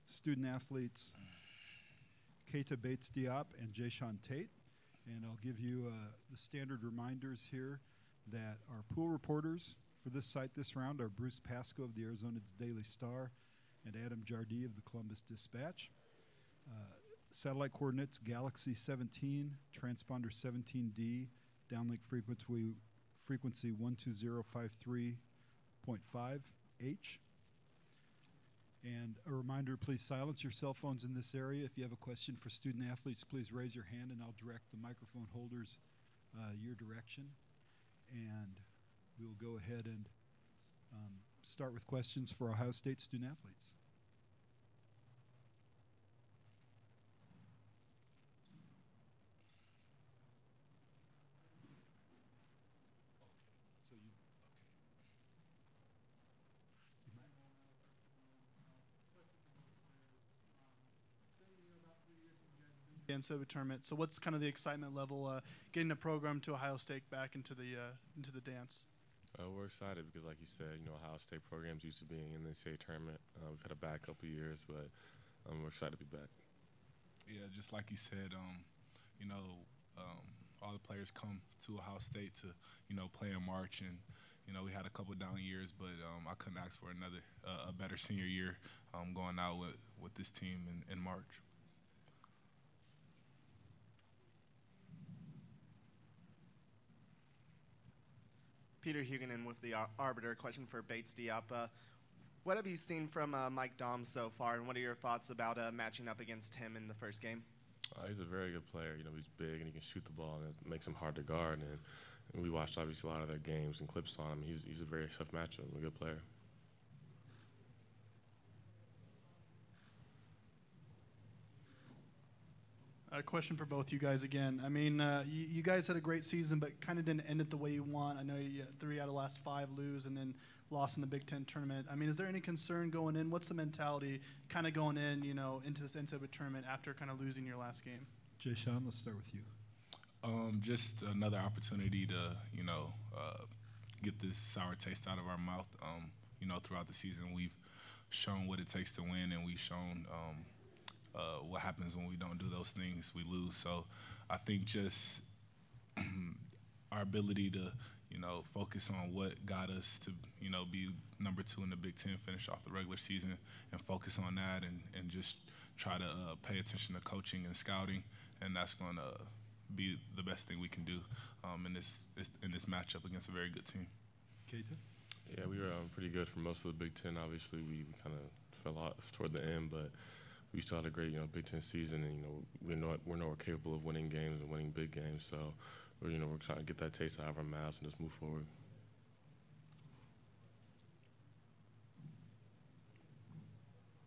A: student athletes Keita Bates-Diop and Jayshawn Tate. And I'll give you the standard reminders here that our pool reporters for this site this round are Bruce Pasco of the Arizona Daily Star and Adam Jardee of the Columbus Dispatch. Satellite coordinates Galaxy 17, transponder 17D, downlink frequency 12053.5H. And a reminder, please silence your cell phones in this area. If you have a question for student athletes, please raise your hand and I'll direct the microphone holders your direction. And we'll go ahead and start with questions for Ohio State student athletes.
W: NCAA tournament. So what's kind of the excitement level getting the program to Ohio State back into the dance?
H: We're excited because, like you said, Ohio State programs used to being in the NCAA tournament. We've had a bad couple of years, but we're excited to be back.
L: Yeah, just like you said, all the players come to Ohio State to, play in March, and we had a couple down years, but I couldn't ask for a better senior year going out with this team in March.
F: Peter Huguenin with the Arbiter. Question for Bates-Diop. What have you seen from Mike Daum so far, and what are your thoughts about matching up against him in the first game?
H: He's a very good player. He's big and he can shoot the ball, and it makes him hard to guard. And we watched obviously a lot of their games and clips on him. He's a very tough matchup, a good player.
W: A question for both you guys again. I mean, you guys had a great season, but kind of didn't end it the way you want. I know you had 3 out of the last 5 lose and then lost in the Big Ten tournament. I mean, is there any concern going in? What's the mentality kind of going in, into this NCAA tournament after kind of losing your last game?
A: Jayshawn, let's start with you.
L: Just another opportunity to, get this sour taste out of our mouth. Throughout the season, we've shown what it takes to win, and we've shown what happens when we don't do those things, we lose. So I think just our ability to, focus on what got us to, be number 2 in the Big Ten, finish off the regular season, and focus on that and just try to pay attention to coaching and scouting, and that's going to be the best thing we can do in this matchup against a very good team.
A: Keita?
H: Yeah, we were pretty good for most of the Big Ten. Obviously, we kind of fell off toward the end, but we still had a great, Big Ten season, and we know we're capable of winning games and winning big games. So, we're trying to get that taste out of our mouths and just move forward.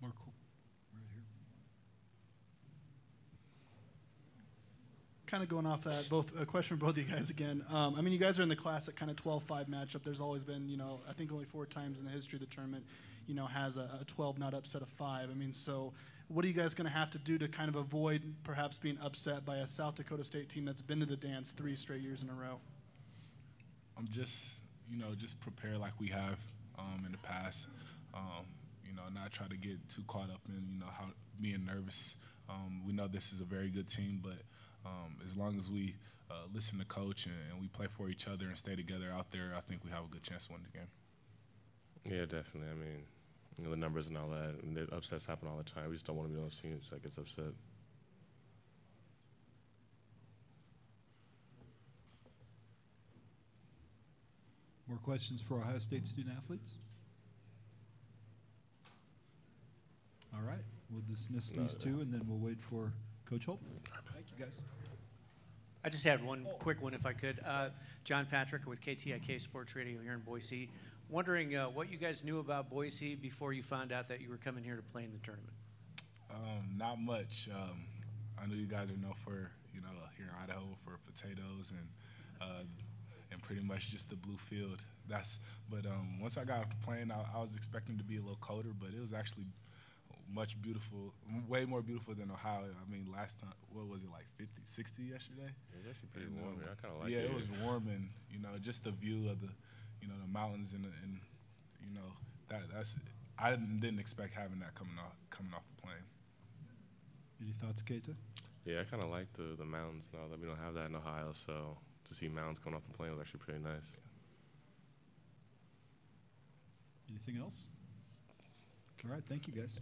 A: Marco, right here.
W: Kind of going off that, a question for both of you guys again. I mean, you guys are in the classic kind of 12-5 matchup. There's always been, I think only 4 times in the history of the tournament, has a 12 not upset of 5. I mean, so what are you guys going to have to do to kind of avoid perhaps being upset by a South Dakota State team that's been to the dance 3 straight years in a row?
L: I'm just prepare like we have in the past. Not try to get too caught up in, how being nervous. We know this is a very good team, but as long as we listen to coach and we play for each other and stay together out there, I think we have a good chance to win the game.
H: Yeah, definitely. I mean, the numbers and all that, and the upsets happen all the time. We just don't want to be on those teams that gets upset.
A: More questions for Ohio State student athletes? All right, we'll dismiss these 2, and then we'll wait for Coach Holt. Thank you, guys.
B: I just had one quick one, if I could. John Patrick with KTIK Sports Radio here in Boise. Wondering what you guys knew about Boise before you found out that you were coming here to play in the tournament.
L: Not much. I know you guys are known for, here in Idaho for potatoes and pretty much just the blue field. But once I got off the plane, I was expecting to be a little colder, but it was actually way more beautiful than Ohio. I mean, last time, what was it, like 50, 60 yesterday?
H: It was actually pretty warm here. I kind of like it.
L: Yeah, it was warm, and just the view of the mountains and I didn't expect having that coming off the plane.
A: Any thoughts, Keita?
H: Yeah, I kind of like the mountains now that we don't have that in Ohio. So to see mountains coming off the plane was actually pretty nice.
A: Anything else? All right, thank you, guys.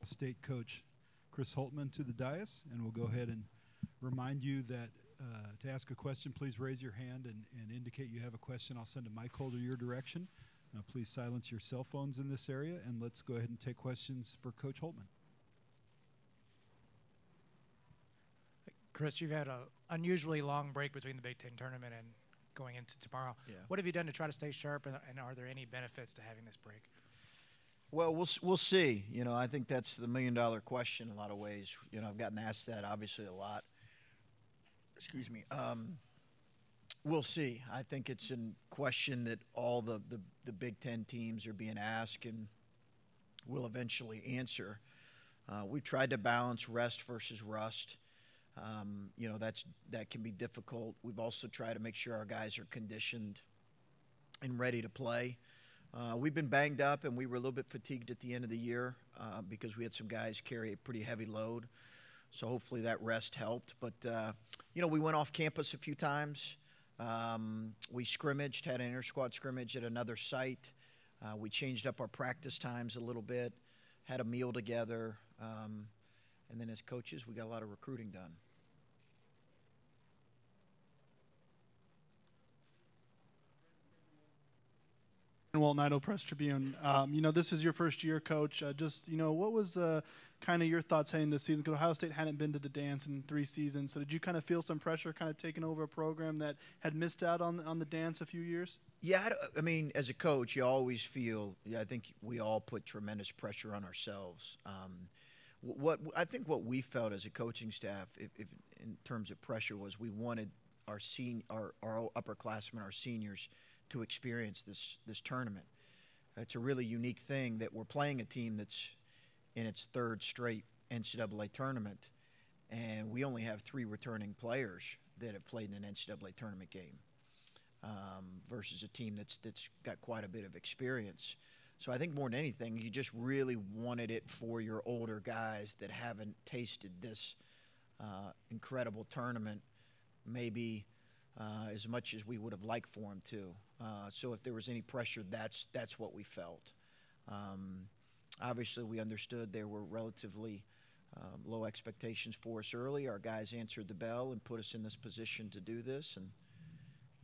A: State coach Chris Holtman to the dais, and we'll go ahead and remind you that to ask a question, please raise your hand and indicate you have a question. I'll send a mic holder your direction. Please silence your cell phones in this area, and let's go ahead and take questions for Coach Holtman.
M: Chris, you've had an unusually long break between the Big Ten tournament and going into tomorrow.
R: Yeah.
M: What have you done to try to stay sharp, and are there any benefits to having this break?
R: Well, we'll see. You know, I think that's the million-dollar question in a lot of ways. You know, I've gotten asked that obviously a lot. Excuse me. We'll see. I think it's a question that all the Big Ten teams are being asked and will eventually answer. We've tried to balance rest versus rust. You know, that can be difficult. We've also tried to make sure our guys are conditioned and ready to play. We've been banged up, and we were a little bit fatigued at the end of the year because we had some guys carry a pretty heavy load. So hopefully that rest helped. But, you know, we went off campus a few times. We scrimmaged, had an inter-squad scrimmage at another site. We changed up our practice times a little bit, had a meal together. And then as coaches, we got a lot of recruiting done.
U: Walt Nido Press Tribune. You know, this is your first year, Coach. Just, you know, what was kind of your thoughts heading this season? Because Ohio State hadn't been to the dance in 3 seasons. So did you kind of feel some pressure kind of taking over a program that had missed out on the dance a few years?
R: Yeah, I mean, as a coach, you always feel, I think we all put tremendous pressure on ourselves. I think what we felt as a coaching staff, if in terms of pressure, was we wanted our upperclassmen, our seniors, to experience this tournament. It's a really unique thing that we're playing a team that's in its 3rd straight NCAA tournament, and we only have 3 returning players that have played in an NCAA tournament game versus a team that's got quite a bit of experience. So I think more than anything, you just really wanted it for your older guys that haven't tasted this incredible tournament maybe as much as we would have liked for them to. So if there was any pressure, that's what we felt. Obviously, we understood there were relatively low expectations for us early. Our guys answered the bell and put us in this position to do this, and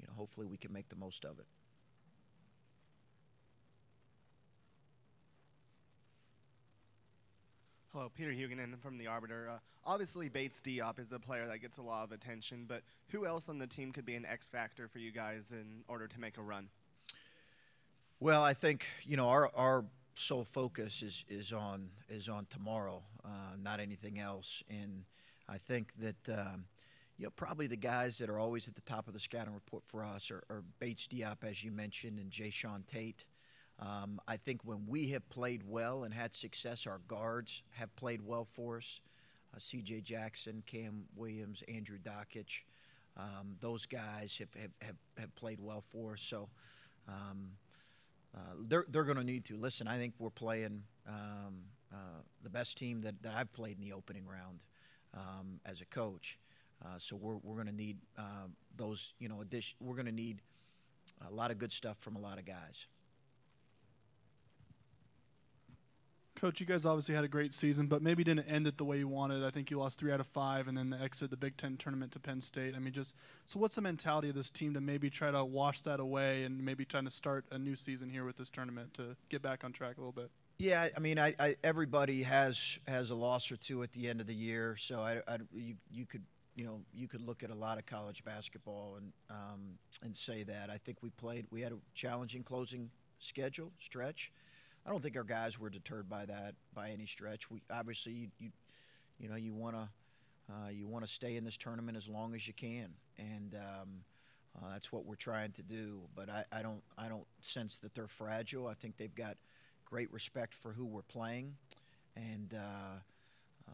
R: you know, hopefully we can make the most of it.
F: Hello, Peter Hugenin from The Arbiter. Obviously, Bates Diop is a player that gets a lot of attention, but who else on the team could be an X factor for you guys in order to make a run?
R: Well, I think, you know, our sole focus is on tomorrow, not anything else. And I think that you know, probably the guys that are always at the top of the scouting report for us are Bates Diop, as you mentioned, and Jayshawn Tate. I think when we have played well and had success, our guards have played well for us. C.J. Jackson, Cam Williams, Andrew Dockich, those guys have played well for us. So they're going to need to. Listen, I think we're playing the best team that I've played in the opening round as a coach. So we're going to need those, you know, we're going to need a lot of good stuff from a lot of guys.
U: Coach, you guys obviously had a great season, but maybe didn't end it the way you wanted. I think you lost 3 out of 5 and then the Big Ten tournament to Penn State. I mean, so what's the mentality of this team to maybe try to wash that away and maybe trying to start a new season here with this tournament to get back on track a little bit?
R: Yeah, I mean, everybody has a loss or two at the end of the year, so you could look at a lot of college basketball and say that. I think we had a challenging closing stretch. I don't think our guys were deterred by that by any stretch. We obviously you want to stay in this tournament as long as you can, and that's what we're trying to do. But I don't sense that they're fragile. I think they've got great respect for who we're playing, and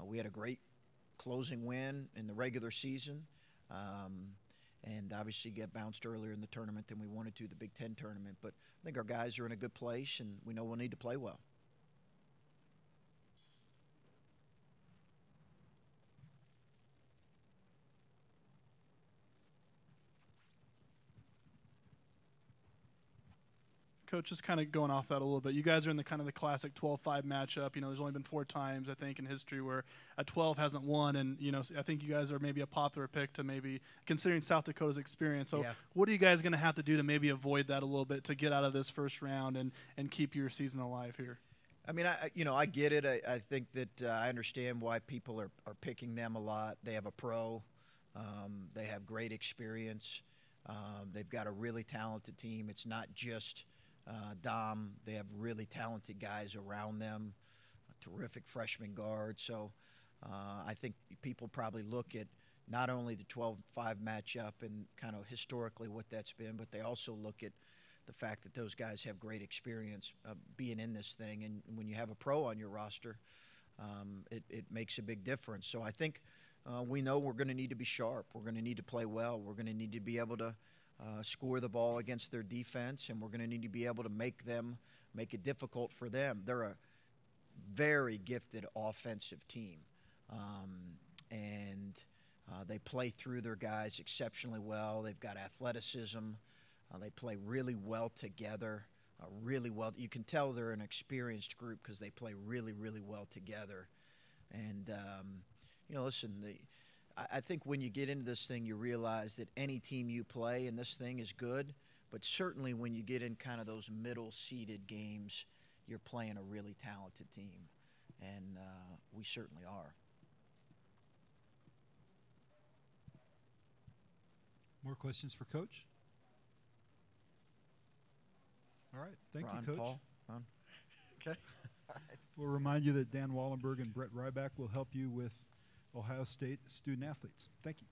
R: we had a great closing win in the regular season. And obviously get bounced earlier in the tournament than we wanted to, the Big Ten tournament. But I think our guys are in a good place, and we know we'll need to play well.
U: Coach, just kind of going off that a little bit. You guys are in the kind of the classic 12-5 matchup. You know, there's only been 4 times, I think, in history where a 12 hasn't won. And, you know, I think you guys are maybe a popular pick to maybe considering South Dakota's experience. So what are you guys going to have to do to maybe avoid that a little bit to get out of this first round and keep your season alive here?
R: I mean, I get it. I think that I understand why people are picking them a lot. They have a pro. They have great experience. They've got a really talented team. It's not just Dom. They have really talented guys around them, a terrific freshman guard. So I think people probably look at not only the 12-5 matchup and kind of historically what that's been, but they also look at the fact that those guys have great experience being in this thing. And when you have a pro on your roster, it makes a big difference. So I think we know we're going to need to be sharp. We're going to need to play well. We're going to need to be able to score the ball against their defense, and we're going to need to be able to make it difficult for them. They're a very gifted offensive team, and they play through their guys exceptionally well. They've got athleticism. They play really well together, really well. You can tell they're an experienced group because they play really, really well together. And, you know, listen, I think when you get into this thing, you realize that any team you play in this thing is good, but certainly when you get in kind of those middle-seeded games, you're playing a really talented team, and we certainly are.
A: More questions for Coach? All right. Thank
R: Ron,
A: you, Coach.
R: Paul, Ron. Okay. All right.
A: We'll remind you that Dan Wallenberg and Brett Ryback will help you with Ohio State student athletes. Thank you.